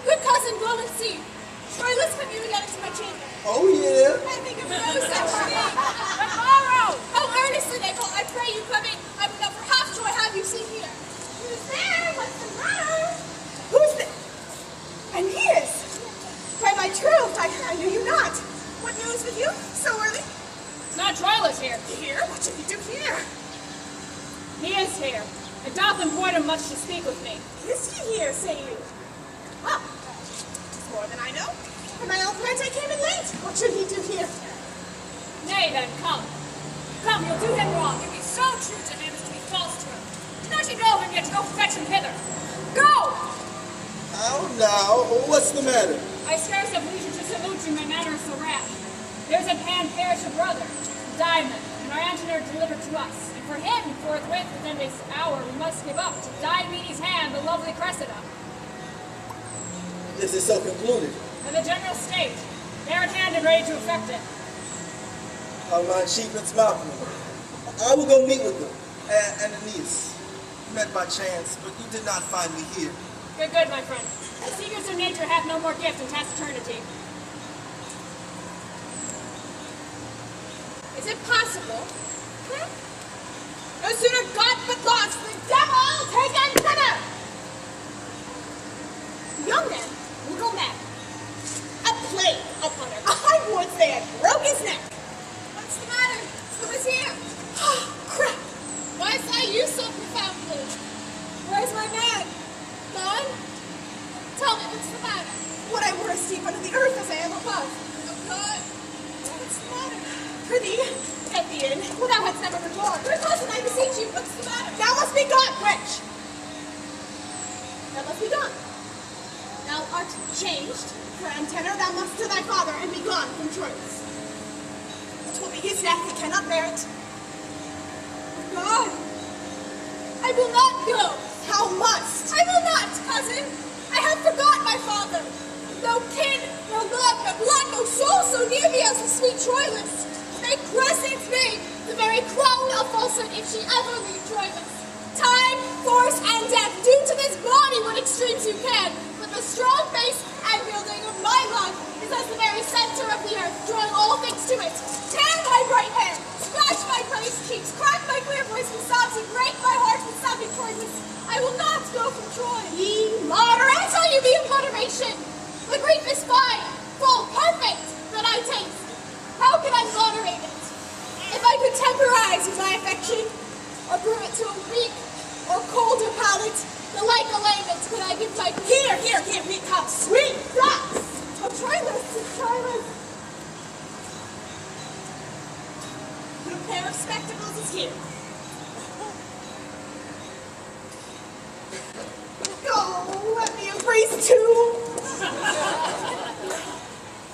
Good cousin, go and see. Troilus, come here again into my chamber. Oh, yeah. I think of no such thing. Tomorrow! Oh, earnestly, Nicole, I pray you come in. I would not for half joy have you seen here. Who's there? What's the matter? Who's there? And he is. By my troth, I knew you not. What news with you so early? It's not Troilus here. Here? What should he do here? He is here. It doth import him much to speak with me. Is he here, say you? Ah, it's more than I know. For my own part, I came in late. What should he do here? Nay, then, come. Come, you'll do him wrong. You'll be so true to him as to be false to him. Don't you know him yet to go fetch him hither? Go! How now? What's the matter? I scarce have leisure to salute you, my manner is so rash. There's at hand perish a brother, Diamond, and our Antenor delivered to us. And for him, forthwith, within this hour, we must give up to Diomedes' hand the lovely Cressida. This is so concluded. And the general state, they're at hand and ready to effect it. My achievements mouth me. I will go meet with them. And Aeneas. Met by chance, but you did not find me here. Good, good, my friend. The secrets of nature have no more gift than taciturnity. Is it possible? No sooner got but lost. The devil take and sinner! Young man, little man. A plague upon her. I would say I broke his neck. What's the matter? Who is here? Crap. Why sigh you so profoundly? Where's my man? Gone? Tell me, what's the matter? Would I were as deep under the earth as I am above. Oh, God. What's the matter? Prithee, get thee in. Well, thou hadst never before. Good cousin, I beseech you, what's the matter? Thou must be gone, wretch. Thou must be gone. Thou art changed. For Antenor, thou must to thy father and be gone from Troilus. 'Twill be his death, he cannot bear it. God, I will not go. Thou must. I will not, cousin. I have forgot my father. No kin, no love, no blood, no soul so near me as the sweet Troilus. May Crescent's name the very crown of falsehood if she ever leave Troilus. Time, force, and death, do to this body what extremes you can, but the strong face and wielding of my love is as the very center of the earth, drawing all things to it. Tear my bright hair, scratch my braced cheeks, crack my clear voice with sobs, and break my heart with sobbing Troilus. I will not go from Troy. Be moderate. I tell you, be in moderation. The grief is fine, full, perfect, that I taste. How can I moderate it? If I could temporize with my affection, or brew it to a weak or colder palate, the like allayment could I give my Here, we come sweet drops. Oh, Troilus, Troilus. The pair of spectacles is here. Go, let me embrace too.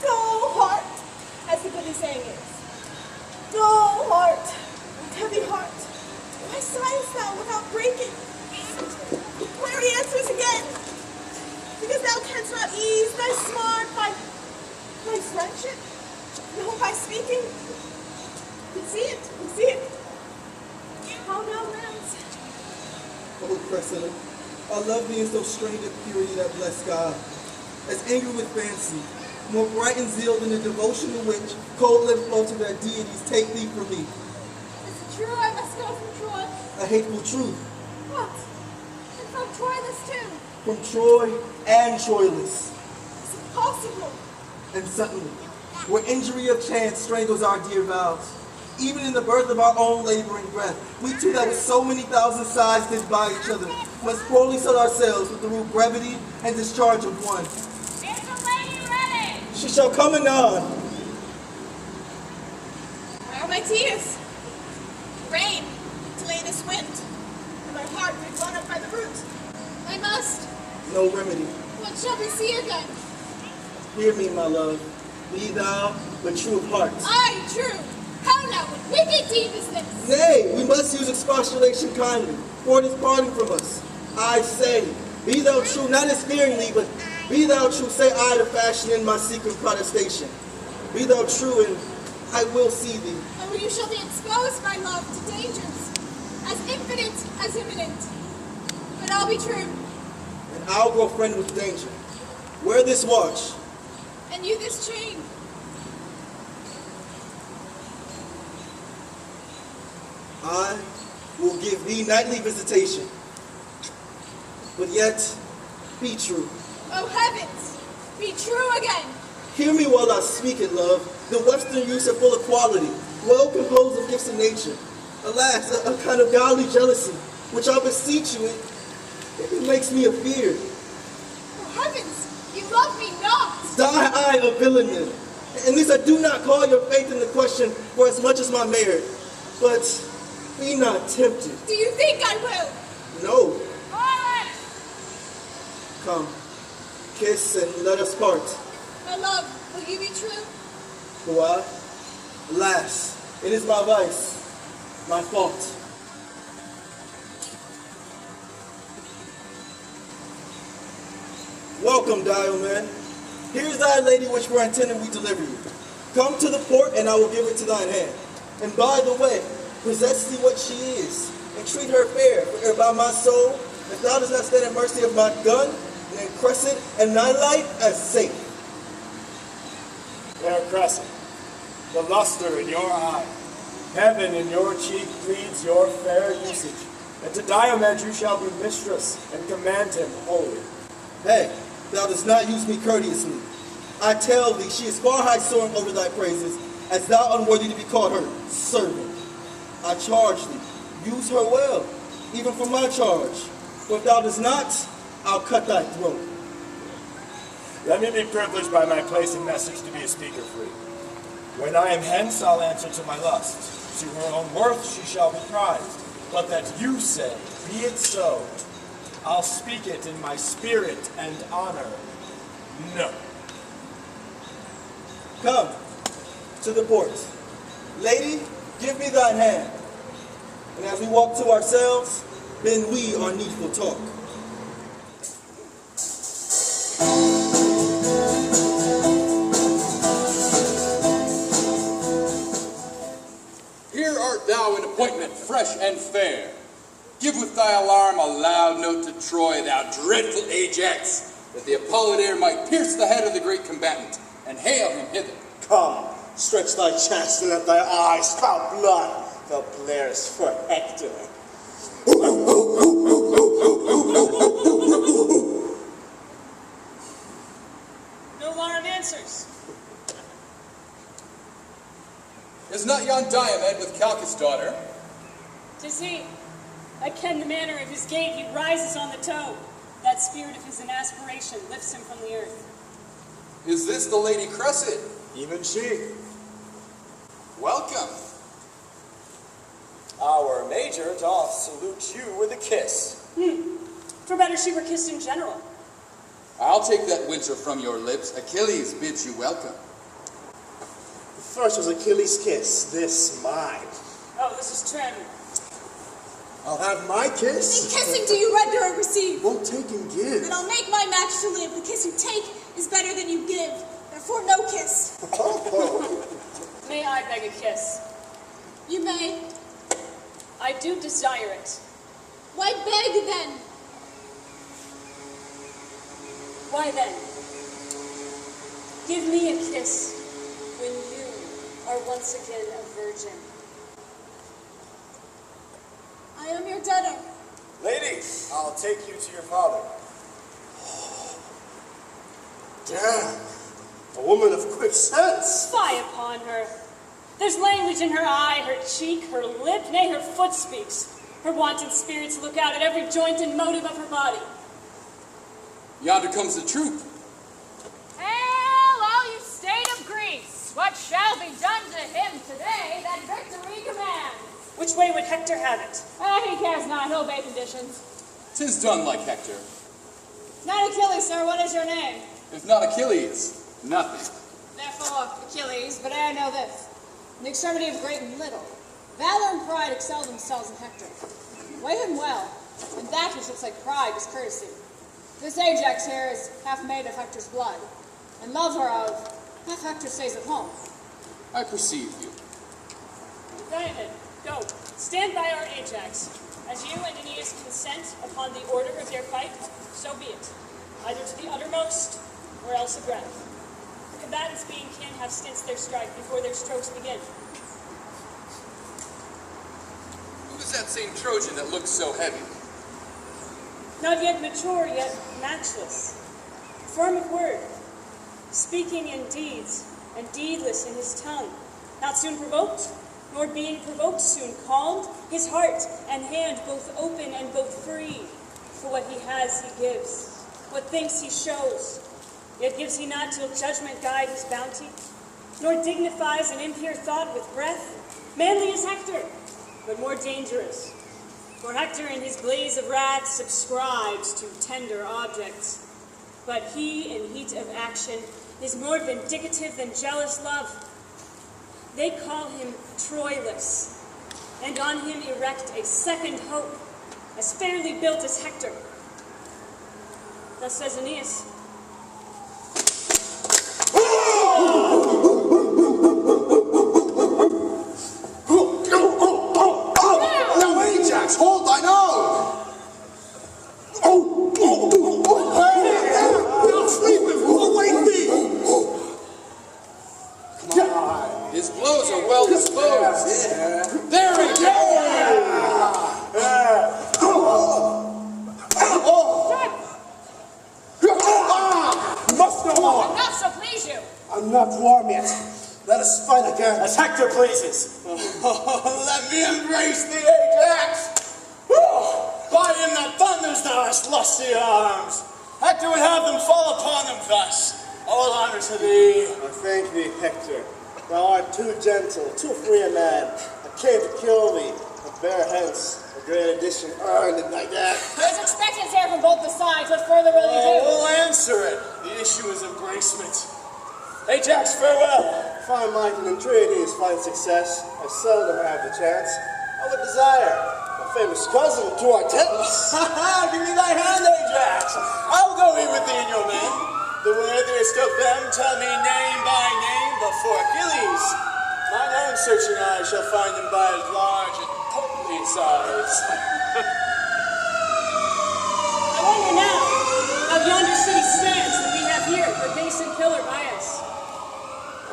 Go, heart, as the goodly saying is. Go, heart, heavy heart. Why sighest thou without breaking? Where he answers again. Because thou canst not ease thy smart by friendship. No, by speaking. We see it. How now, Rams? Oh, Cressida, I love thee in so strange a purity that bless God. As angry with fancy, more bright in zeal than the devotion to which cold lips flow to their deities take thee from me. Is it true I must go from Troy? A hateful truth. What? And from Troilus too? From Troy and Troilus. Is it possible? And suddenly, where injury of chance strangles our dear vows, Even in the birth of our own laboring breath, we two that with so many thousand sighs did by each other, must poorly set ourselves with the rule brevity and discharge of one. Is the lady ready? She shall come anon. Where are my tears? Rain, to lay this wind, and my heart did run up by the root. I must. No remedy. What shall we see again? Hear me, my love. Be thou but true of heart. Aye, true. How now, what wicked deed is this? Nay, we must use expostulation kindly, for it is parting from us. I say, be thou true, not as fearingly, but be thou true, say I to fashion in my secret protestation. Be thou true, and I will see thee. Oh, you shall be exposed, my love, to dangers, as infinite as imminent. But I'll be true. And I'll grow friend with danger. Wear this watch. And you this chain. I will give thee nightly visitation. But yet, be true. Oh heavens, be true again. Hear me while I speak it, love. The Western youths are full of quality, well composed of gifts of nature. Alas, a kind of godly jealousy, which I beseech you, it makes me afeard. Oh heavens, you love me not. Die I a villain then. And this I do not call your faith into question for as much as my merit. But be not tempted. Do you think I will? No. Alright. Come, kiss and let us part. My love, will you be true? Who I? Alas, it is my vice, my fault. Welcome, Dial Man. Here is thy lady which we're intending we deliver you. Come to the port, and I will give it to thine hand. And by the way, possess thee what she is, and treat her fair, for by my soul, if thou dost not stand at mercy of my gun, then Crescent and thy life as safe. Fair Crescent, the luster in your eye, heaven in your cheek pleads your fair usage, and to Diomed you shall be mistress, and command him wholly. Hey, thou dost not use me courteously. I tell thee, she is far high soaring over thy praises, as thou unworthy to be called her servant. I charge thee, use her well, even for my charge. For if thou dost not, I'll cut thy throat. Let me be privileged by my place and message to be a speaker free. When I am hence, I'll answer to my lust. To her own worth she shall be prized. But that you say, be it so, I'll speak it in my spirit and honor. No. Come to the port. Lady, give me thine hand. And as we walk to ourselves, then we our needful talk. Here art thou in appointment, fresh and fair. Give with thy alarm a loud note to Troy, thou dreadful Ajax, that the Apollinaire might pierce the head of the great combatant, and hail him hither. Come, stretch thy chest and let thy eyes spout blood. Thou blarest for Hector. No alarm answers. Is not yon Diomed with Calchas' daughter? 'Tis he. I ken the manner of his gait. He rises on the toe. That spirit of his in aspiration lifts him from the earth. Is this the Lady Cressid? Even she. Welcome. Our major doth salute you with a kiss. For better she were kissed in general. I'll take that winter from your lips. Achilles bids you welcome. First was Achilles' kiss, this mine. Oh, this is trim. I'll have my kiss. In kissing do you render or receive? Won't take and give. Then I'll make my match to live. The kiss you take is better than you give. Therefore, no kiss. May I beg a kiss? You may. I do desire it. Why beg then? Why then? Give me a kiss when you are once again a virgin. I am your debtor. Lady, I'll take you to your father. Damn, a woman of quick sense. Fie upon her. There's language in her eye, her cheek, her lip, nay, her foot speaks. Her wanton spirits look out at every joint and motive of her body. Yonder comes the troop. Hail, all you state of Greece! What shall be done to him today that victory commands? Which way would Hector have it? He cares not, he'll obey conditions. 'Tis done like Hector. Not Achilles, sir, what is your name? If not Achilles, nothing. Therefore, Achilles, but I know this. In the extremity of great and little, valor and pride excel themselves in Hector. Weigh him well, and that which looks like pride is courtesy. This Ajax here is half made of Hector's blood, and love whereof half Hector stays at home. I perceive you. Diomed, go, stand by our Ajax. As you and Aeneas consent upon the order of their fight, so be it, either to the uttermost, or else a breath. The combatants being kin have stints their strife before their strokes begin. Who is that same Trojan that looks so heavy? Not yet mature, yet matchless. Firm of word, speaking in deeds, and deedless in his tongue. Not soon provoked, nor being provoked soon calmed, his heart and hand both open and both free. For what he has he gives, what thinks he shows. Yet gives he not till judgment guide his bounty, nor dignifies an impure thought with breath. Manly is Hector, but more dangerous. For Hector in his blaze of wrath subscribes to tender objects. But he in heat of action is more vindicative than jealous love. They call him Troilus, and on him erect a second hope, as fairly built as Hector. Thus says Aeneas. Now, Ajax, hold thine own! Now, sleeping, awake thee! Come on. His blows are well disposed. There we go! Must no more! Enough, so please you. I'm not warm yet. Let us fight again. As Hector pleases. Let me embrace the Ajax! By him that thunders thou hast lusty arms. Hector would have them fall upon him thus. All honor to thee. I thank thee, Hector. Thou art too gentle, too free a man. I came to kill thee, but bear hence a great addition earned in thy death. There's expectance here from both the sides. What further will you do? We'll answer it. The issue is embracement. Ajax, farewell. Fine might and entreaties find success. I seldom have the chance. I would desire my famous cousin to our tents. Give me thy hand, Ajax. I'll go in with thee and your men. The worthiest of them tell me name by name before Achilles. Mine own searching eyes shall find them by as large and portly size. I wonder now how yonder city stands that we have here, her base and pillar by us.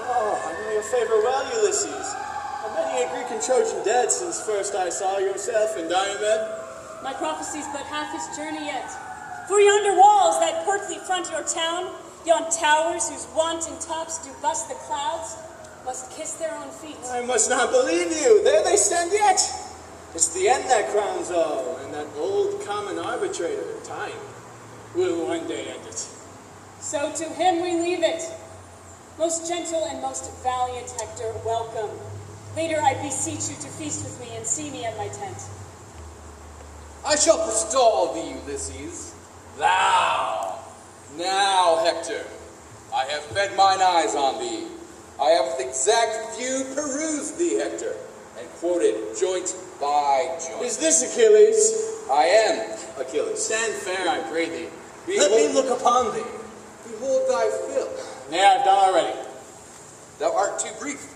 Oh, I know your favor well, Ulysses. How many a Greek and Trojan dead since first I saw yourself in Diomed? My prophecy's but half his journey yet. For yonder walls that pertly front your town, yon towers whose wanton tops do bust the clouds, must kiss their own feet. I must not believe you. There they stand yet. It's the end that crowns all, and that old common arbitrator, time, will one day end it. So to him we leave it. Most gentle and most valiant Hector, welcome. Later I beseech you to feast with me and see me at my tent. I shall forestall thee, Ulysses. Thou! Now, Hector, I have fed mine eyes on thee. I have with exact view perused thee, Hector, and quoted joint by joint. Is this Achilles? I am Achilles. Stand fair, I pray thee. Behold, Let me look upon thee. Behold thy fill. Nay, I've done already. Thou art too brief.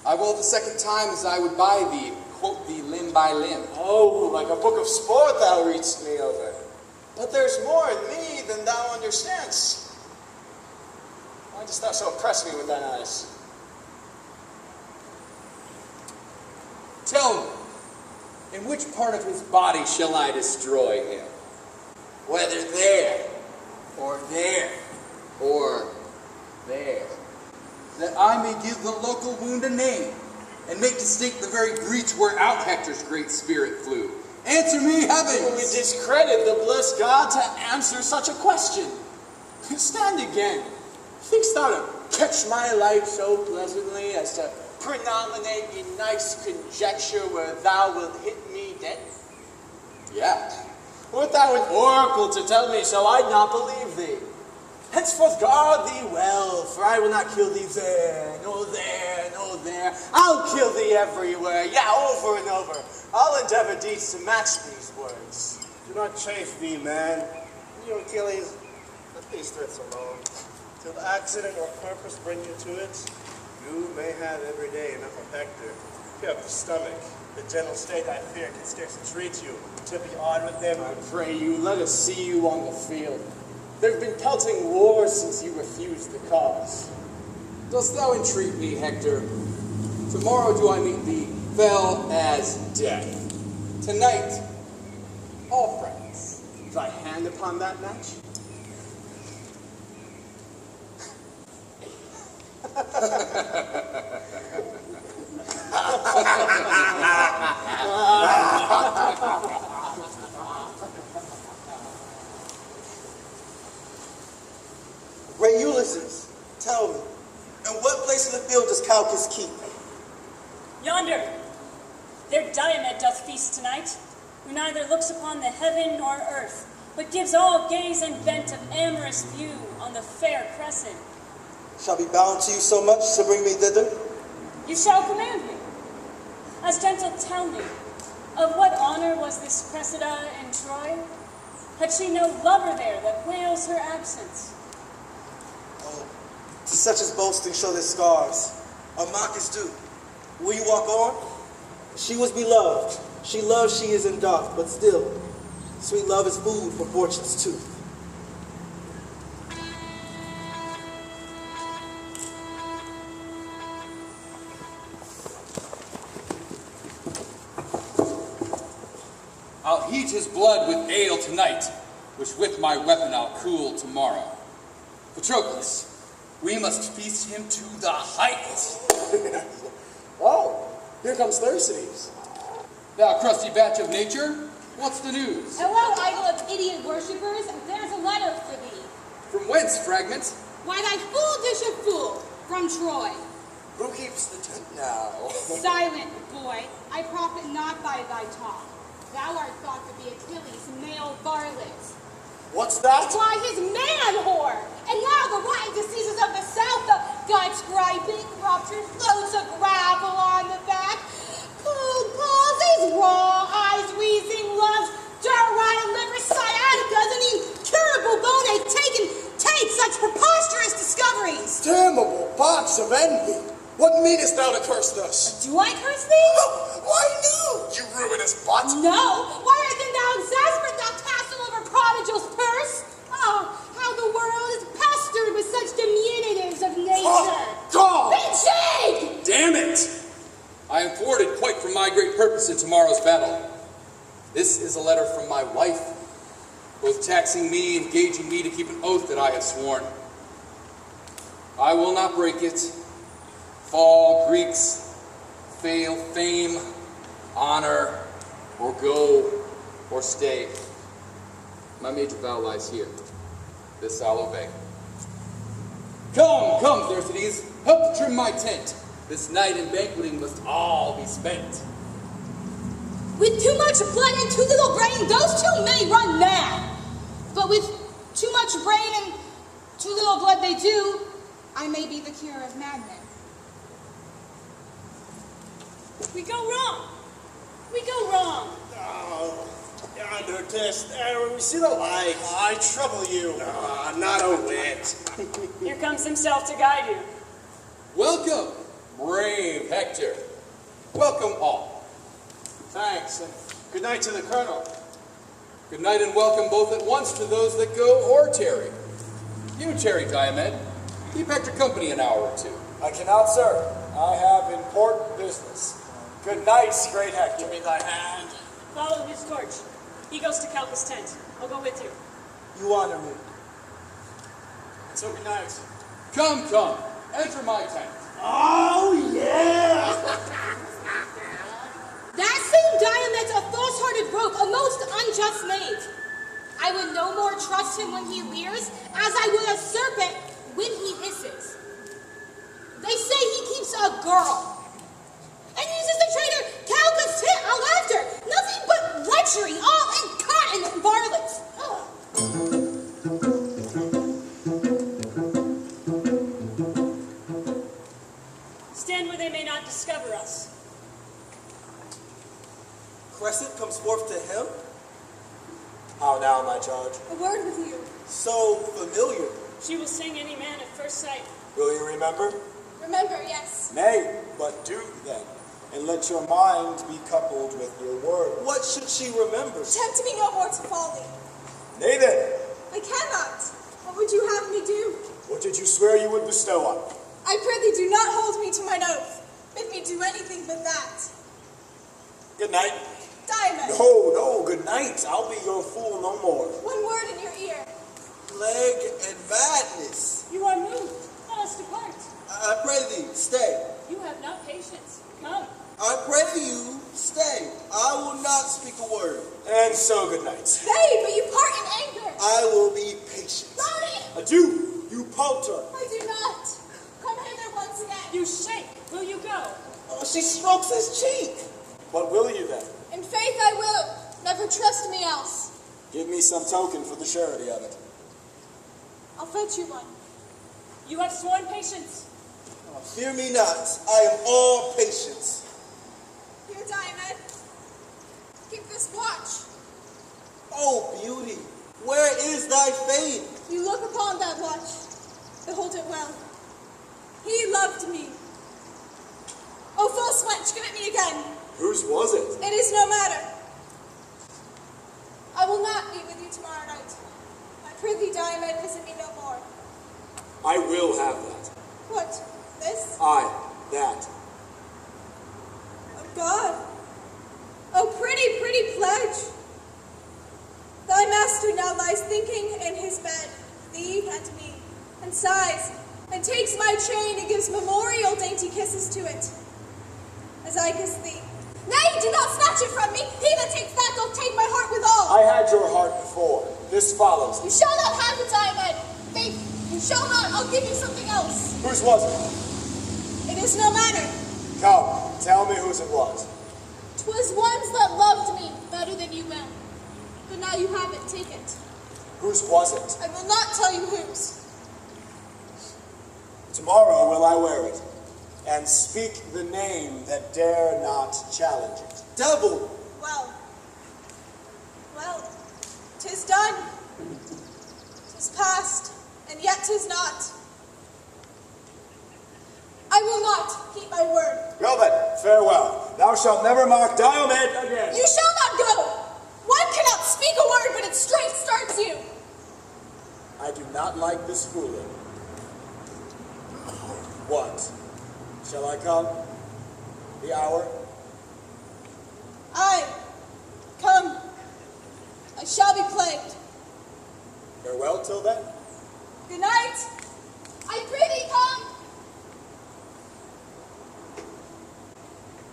I will the second time as I would by thee, quote thee limb by limb. Oh, like a book of sport thou readst me over. But there's more in me than thou understandst. Why dost thou so oppress me with thine eyes? Tell me, in which part of his body shall I destroy him? Whether there, or there, or there. that I may give the local wound a name, and make distinct the very breach where out Hector's great spirit flew. Answer me, heavens! We discredit the blessed God to answer such a question. Stand again. Thinkst thou to catch my life so pleasantly as to prenominate in nice conjecture where thou wilt hit me dead? Yeah. Wert thou an oracle to tell me so, I'd not believe thee. Henceforth guard thee well, for I will not kill thee there, nor there, nor there. I'll kill thee everywhere, yeah, over and over. I'll endeavor deeds to match these words. Do not chafe thee, man. You, Achilles, let these threats alone. Till accident or purpose bring you to it, you may have every day enough of Hector. You have the stomach. The gentle state, I fear, can scarcely treat you. To be odd with them. I pray you, let us see you on the field. There have been pelting wars since you refused the cause. Dost thou entreat me, Hector? Tomorrow do I meet thee, fell as death. Tonight, all friends. Thy hand upon that match? Great Ulysses, tell me, in what place in the field does Calchas keep? Yonder, there Diomed doth feast tonight, who neither looks upon the heaven nor earth, but gives all gaze and bent of amorous view on the fair crescent. Shall be bound to you so much to bring me thither? You shall command me. As gentle tell me, of what honor was this Cressida in Troy? Had she no lover there that wails her absence? Oh, to such as boasting show their scars. A mock is due. Will you walk on? She was beloved. She loves, she is in doth, but still, sweet love is food for fortune's tooth. I'll heat his blood with ale tonight, which with my weapon I'll cool tomorrow. Patroclus, we must feast him to the height. Oh, here comes Thersites. Thou crusty batch of nature, what's the news? Hello, idol of idiot worshippers. There's a letter for thee. From whence, fragment? Why, thy fool dish of fool, from Troy. Who keeps the tent now? Silent, boy, I profit not by thy talk. Thou art thought to be Achilles' male varlet. What's that? Why, his man whore! And now the rotten diseases of the south, the guts griping, ruptured floats of gravel on the back, cold palsies, raw eyes, wheezing lungs, diarrhea, liver, sciaticas, and incurable bone ache take such preposterous discoveries. Damnable box of envy. What meanest thou to curse us? Do I curse thee? Oh, why no, you ruinous butt. No. Why art then thou exasperate, thou tassel over prodigal's purse? Oh, how the world is pestered with such diminutives of nature. God! Bitchig! Damn it! I am thwarted quite from my great purpose in tomorrow's battle. This is a letter from my wife, both taxing me, engaging me to keep an oath that I have sworn. I will not break it. Fall, Greeks, fail, fame, honor, or go, or stay. My major vow lies here. This I'll obey. Come, come, Thersites, help to trim my tent. This night in banqueting must all be spent. With too much blood and too little brain, those two may run mad. But with too much brain and too little blood they do, I may be the cure of madmen. We go wrong. We go wrong. Oh, yonder test, we see the light. I trouble you. Not a whit. Here comes himself to guide you. Welcome, brave Hector. Welcome all. Thanks, and good night to the Colonel. Good night and welcome both at once to those that go or tarry. You tarry, Diomed. Keep Hector company an hour or two. I cannot, sir. I have important business. Good night, great Hector. Give me thy hand. Follow his torch. He goes to Calchas' tent. I'll go with you. You honor me. So good night. Come, come. enter my tent. Oh, yeah! That same Diomed's a false-hearted rogue, a most unjust knave. I would no more trust him when he leers, as I would a serpent when he hisses. They say he keeps a girl, and uses the traitor Calchas' tit a laughter. Nothing but lechery, all in cotton and varlets. Stand where they may not discover us. Crescent comes forth to him, How now, my charge? A word with you. so familiar. She will sing any man at first sight. Will you remember? Remember, yes. Nay, but do then, and let your mind be coupled with your word. What should she remember? Tempt me no more to folly. Nay then, I cannot. What would you have me do? what did you swear you would bestow on me? I prithee do not hold me to mine oath. Bid me do anything but that. Good night. Diamond, No, good night. I'll be your fool no more. one word in your ear. Plague and madness. You are moved. Let us depart. I pray thee, stay. You have not patience. Come. I pray you, stay. I will not speak a word. And so good night. Stay, but you part in anger. I will be patient. Guardian, Adieu, you palter. I do not. Come hither once again. You shake. Will you go? Oh, she strokes his cheek. What will you then? In faith I will. Never trust me else. Give me some token for the surety of it. I'll fetch you one. You have sworn patience. Fear me not. I am all patience. Here, Diamond. Keep this watch. Oh, beauty, where is thy fame? You look upon that watch. Behold it well. He loved me. Oh, false wench, give it me again. Whose was it? It is no matter. I will not be with you tomorrow night. I prithee, Diamond, visit me no more. I will have that. What? This? Aye, that. Oh, God. Oh, pretty, pretty pledge. Thy master now lies thinking in his bed, thee and me, and sighs, and takes my chain and gives memorial dainty kisses to it, as I kiss thee. Nay, do not snatch it from me. He that takes that doth take my heart withal. I had your heart before. This follows. You shall not have it, Diamond. Faith, you shall not. I'll give you something else. Whose was it? It is no matter. Come, tell me whose it was. 'Twas ones that loved me better than you men. But now you have it, take it. Whose was it? I will not tell you whose. Tomorrow will I wear it, and speak the name that dare not challenge it. Devil, Well, 'tis done. 'Tis past, and yet 'tis not. I will not keep my word. Well then, farewell. Thou shalt never mark Diomed again. You shall not go. One cannot speak a word, but its strength starts you. I do not like this fooling. What? Shall I come? The hour? Aye, come. I shall be plagued. Farewell till then. Good night. I prithee come.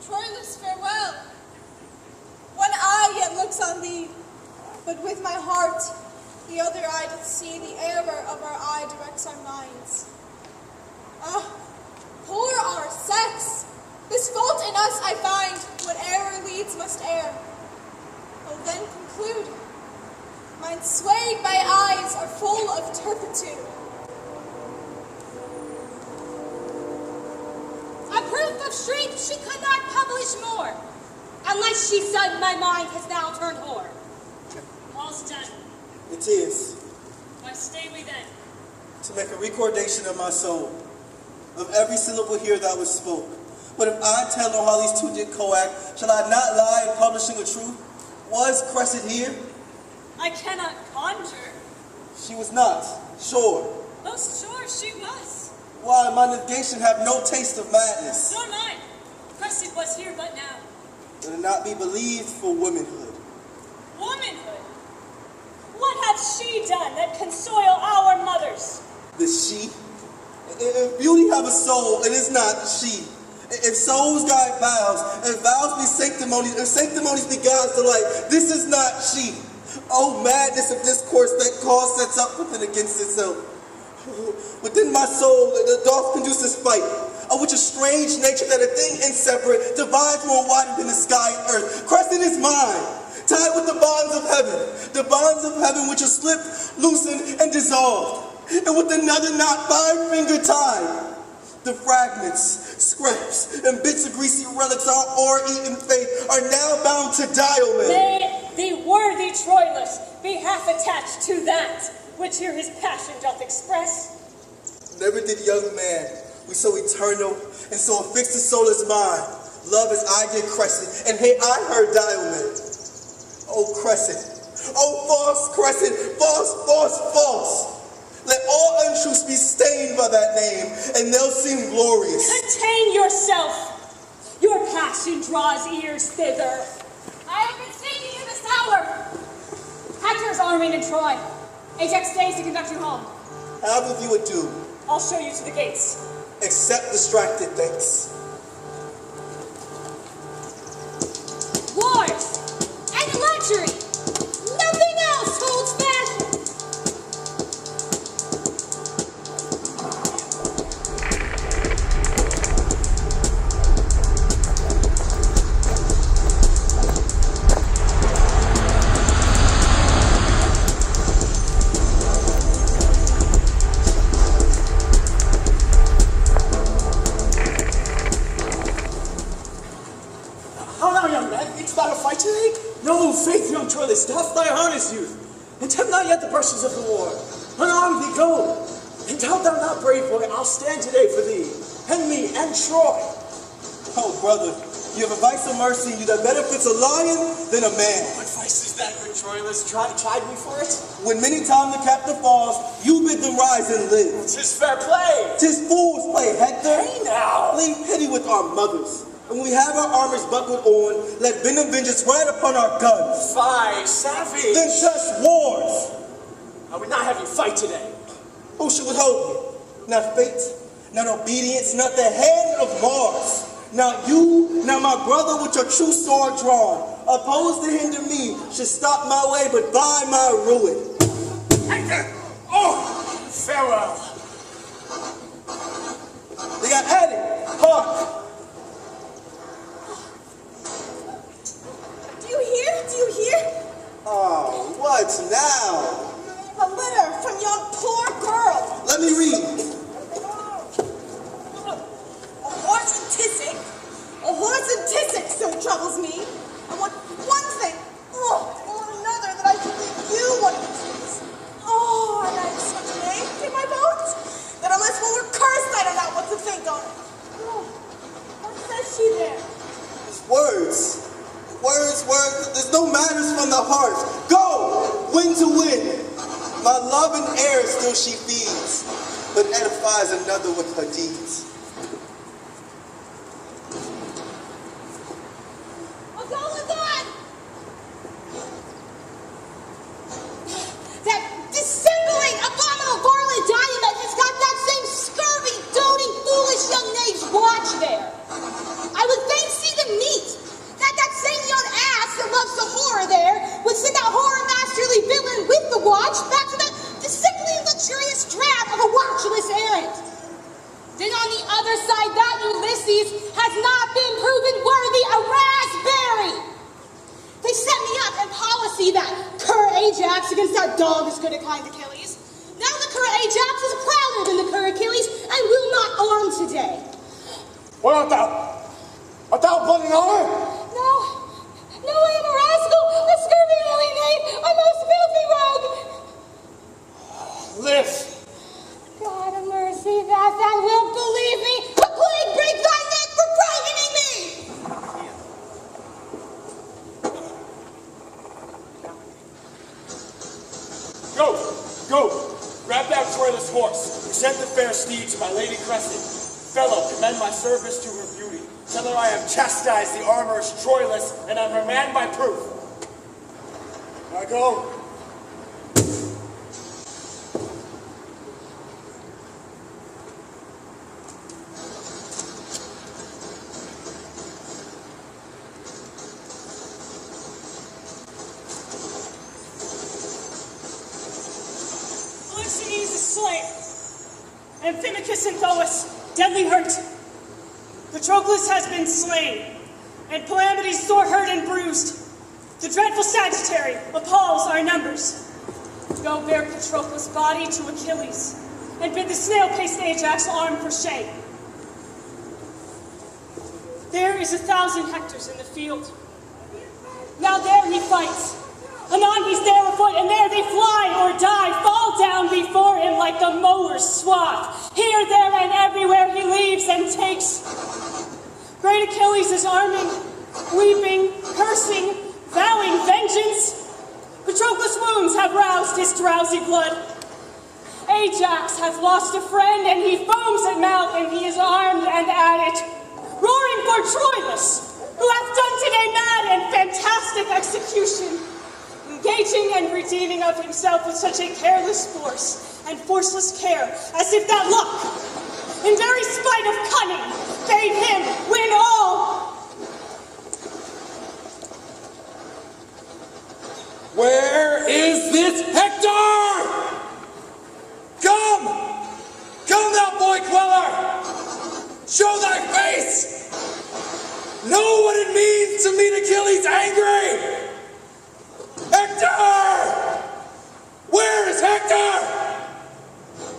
Troilus, farewell. One eye yet looks on thee, but with my heart the other eye doth see. The error of our eye directs our minds. Ah, poor our sex! This fault in us I find, what error leads must err. Oh, then conclude. Mine swayed by eyes are full of turpitude. A proof of strength she could not publish more, unless she said my mind has now turned whore. All's done. it is Why stay we then? to make a recordation of my soul, of every syllable here that was spoke. But if I tell on how these two did coact, shall I not lie in publishing a truth? Was Crescent here? I cannot conjure. She was not, sure. Most sure she was. Why, my negation have no taste of madness. Nor mine. Crescent was here but now. Let it not be believed for womanhood. Womanhood. What hath she done that can soil our mothers? The she, If beauty have a soul, it is not she. If souls guide vows, and vows be sanctimonies, and sanctimonies be God's delight, this is not she. Oh, madness of discourse that cause sets up within against itself. Within my soul, the doth conduce this fight, of which a strange nature that a thing inseparate divides more wider than the sky and earth. Crescent is mine, tied with the bonds of heaven which are slipped, loosened, and dissolved, and with another knot 5-finger tied. The fragments, scraps, and bits of greasy relics our o'er-eaten faith are now bound to dial. May the worthy Troilus be half attached to that which here his passion doth express. Never did young man we so eternal and so affixed his soul as mine, love as I did Crescent, and hate I her dialment. Oh Crescent, oh false Crescent, false, false, false. Let all untruths be stained by that name, and they'll seem glorious. Contain yourself. Your passion draws ears thither. I have been seeking you this hour. Hector is arming in Troy. Ajax stays to conduct you home. Have with you ado. I'll show you to the gates. Accept distracted thanks. Wars and luxury. Nothing else holds fashion. No, faith, young Troilus, doff thy harness, youth, and tempt not yet the brushes of the war. Unarmed thee, go, and doubt thou not, brave boy, I'll stand today for thee, and me, and Troy. Oh, brother, you have a vice of mercy in you that better fits a lion than a man. What vice is that, good Troilus? Chide me for it? When many times the captive falls, you bid them rise and live. 'Tis fair play. 'Tis fool's play, Hector. Hey now. Leave pity with our mothers. And when we have our armors buckled on, let venom vengeance spread upon our guns. Fie, savage. Then just wars. I would not have you fight today. Who should withhold me? Not fate, not obedience, not the hand of Mars. Not you, not my brother with your true sword drawn. Opposed to hinder me should stop my way, but by my ruin. Oh, farewell. They got at it. Hark. Do you hear? Oh, what now? A letter from your poor girl. Let me read. A horse and Tisic so troubles me. I want one thing, or another, that I should leave you one of the trees. Oh, and I have such an ache in my bones that unless we were cursed, I don't know what to think of. Oh, what says she there? It's words. Words. There's no matters from the heart. Go, win to win. My love and air still she feeds, but edifies another with her deeds. That dissembling, abominable varlet Diomed has got that same scurvy, doting, foolish young knave's watch there. I would fain see them meet. That same young ass that loves the horror there would send that horror masterly villain with the watch back to the simply luxurious drab of a watchless errand. Then on the other side, that Ulysses has not been proven worthy a raspberry. They set me up in policy that cur Ajax against that dog as good a kind Achilles. Now the cur Ajax is prouder than the cur Achilles and will not arm today. What art thou? Art thou blood and honor? No, I am a rascal, a scurvy willy knave, a most filthy rogue. Live. God of mercy, that thou wilt believe me. A plague break thy neck for frightening me. Go, grab that Troilus horse, present the fair steed to my lady Crescent. Fellow, commend my service to her beauty. Tell her I have chastised the armorous Troilus, and am her man by proof. Now go. Amphimachus and Thoas, deadly hurt. Troilus has been slain, and Calamity's sore hurt and bruised. The dreadful Sagittary appalls our numbers. Go bear Patroclus' body to Achilles, and bid the snail-paced Ajax arm for shame. There is 1,000 Hectors in the field. Now there he fights. Anon he's there afoot, and there they fly or die, fall down before him like the mower's swath. Here, there, and everywhere he leaves and takes. Great Achilles is arming, weeping, cursing, vowing vengeance. Patroclus' wounds have roused his drowsy blood. Ajax hath lost a friend, and he foams at mouth, and he is armed and at it, roaring for Troilus, who hath done today mad and fantastic execution, engaging and redeeming of himself with such a careless force and forceless care, as if that luck, in very spite of cunning, bade him win all. Where is this Hector? Come! Come, thou boy queller! Show thy face! Know what it means to meet Achilles angry! Hector! Where is Hector?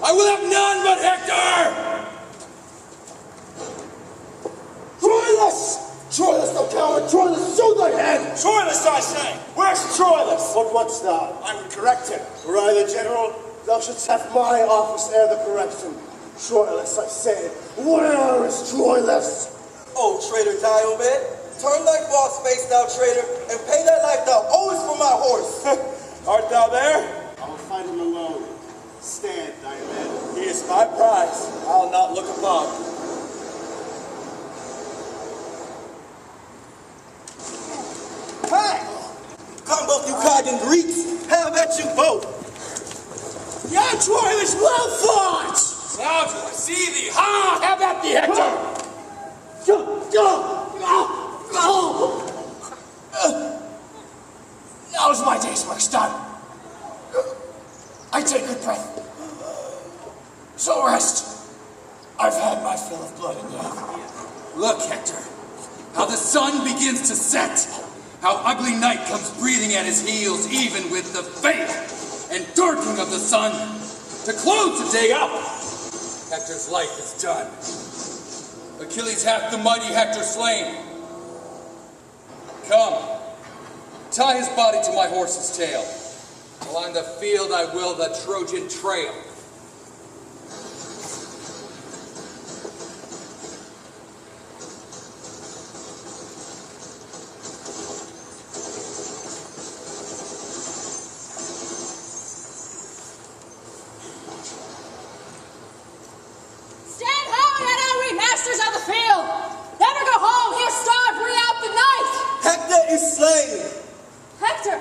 I will have none but Hector! Troilus! Troilus, thou coward! Troilus, show thy head! Troilus, I say! Where's Troilus? What wouldst thou? I would correct him. Were I the general, thou shouldst have my office ere the correction. Troilus, I say, where is Troilus? O traitor Diomed, turn thy false face, thou traitor, and pay thy life thou owest for my horse. Art thou there? I will fight him alone. Stand, Diomed. He is my prize. I'll not look above. Hey! Come both you Cogan Greeks, have at you both. Yeah, Troilus, well fought! Now do I see thee! Ha! Have at thee, Hector! Now's my day's work's done. I take good breath. So rest. I've had my fill of blood enough. Look, Hector, how the sun begins to set. How ugly night comes breathing at his heels, even with the fade and darkening of the sun. To close the day up, Hector's life is done. Achilles hath the mighty Hector slain. Come, tie his body to my horse's tail. Along the field I will the Trojan trail. Stand hard at our remasters of the field. Never go home, here starve we out the night. Hector is slain. Hector,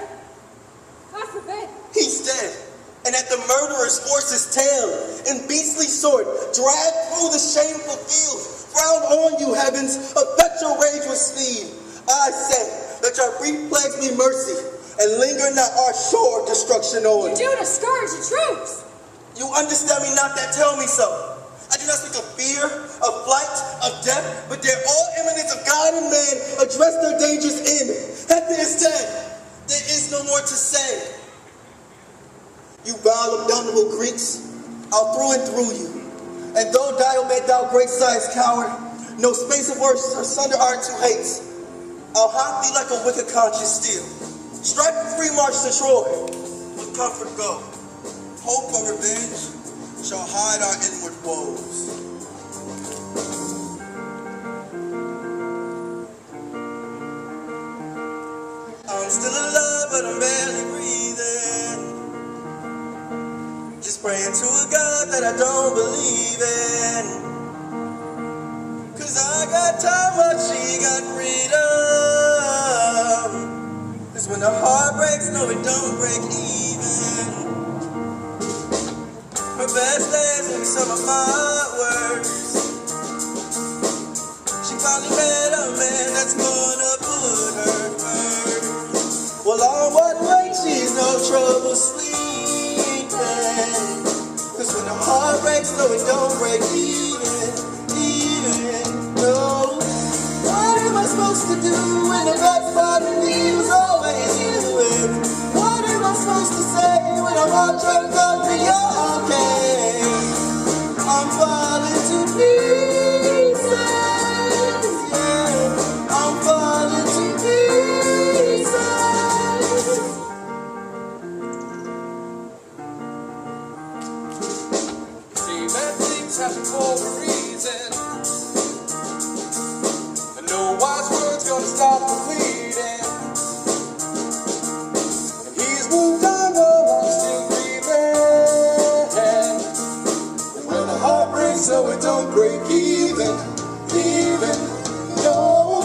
God forbid. He's dead. And at the murderer's horse's tail, in beastly sword, dragged through the shameful field. Frown on you, heavens, affect your rage with speed. I say, let your brief plagues be mercy, and linger not our sure destruction on. You do to scourge the troops. You understand me not that tell me so. I do not speak of fear, of flight, of death, but they're all eminence of God and man address their dangers in. Hector is dead. There is no more to say. You vile, abominable Greeks, I'll through and through you. And though Diomed, thou great-sized coward, no space of words asunder our two hates, I'll haunt thee like a wicked conscience steel. Strike a free march to Troy. With comfort go. Hope of revenge shall hide our inward woes. I'm still alive, but I'm barely breathing. Just praying to a God that I don't believe in. Cause I got time while she got freedom. Cause when the heart breaks, no it don't break even. Her best days and some of my worst. She finally met a man that's gonna put her first. Well, on what way she's no trouble sleeping. Cause when the heart breaks, so it don't break even, no. What am I supposed to do when the best part of me was always you? And what am I supposed to say when I'm all drunk up and you're okay? I'm falling to pieces, yeah. I'm falling to pieces. See, bad things happen for a reason, and no wise words gonna stop the bleeding. And he's moved on, though I'm still grieving. And when the heart breaks, so it don't break even, no.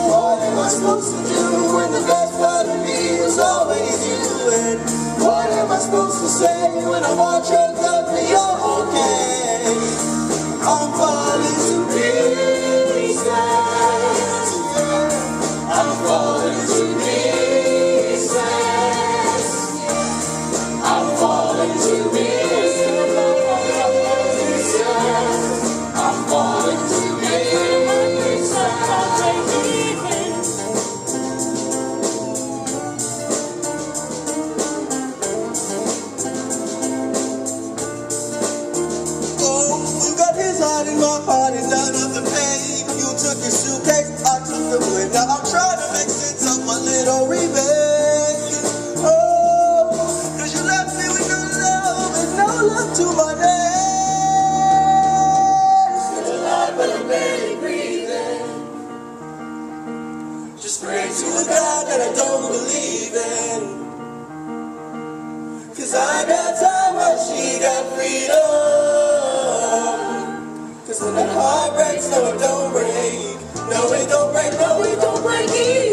What am I supposed to do when the best part of me is always you? And what am I supposed to say when I'm all drunk up and you're okay? I'm falling to pieces, yeah. I'm falling to pieces, I'm falling to pieces, I'm falling to pieces. In my heart and none of the pain. You took your suitcase, I took the blame. Now I'm trying to make sense of my little revenge. Oh, cause you left me with no love and no love to my name. Still alive but I'm barely breathing. Just pray to a God that I don't believe in. Cause I got time while she got freedom. Cause when that heart breaks, no it don't break. No it don't break, no it don't break either.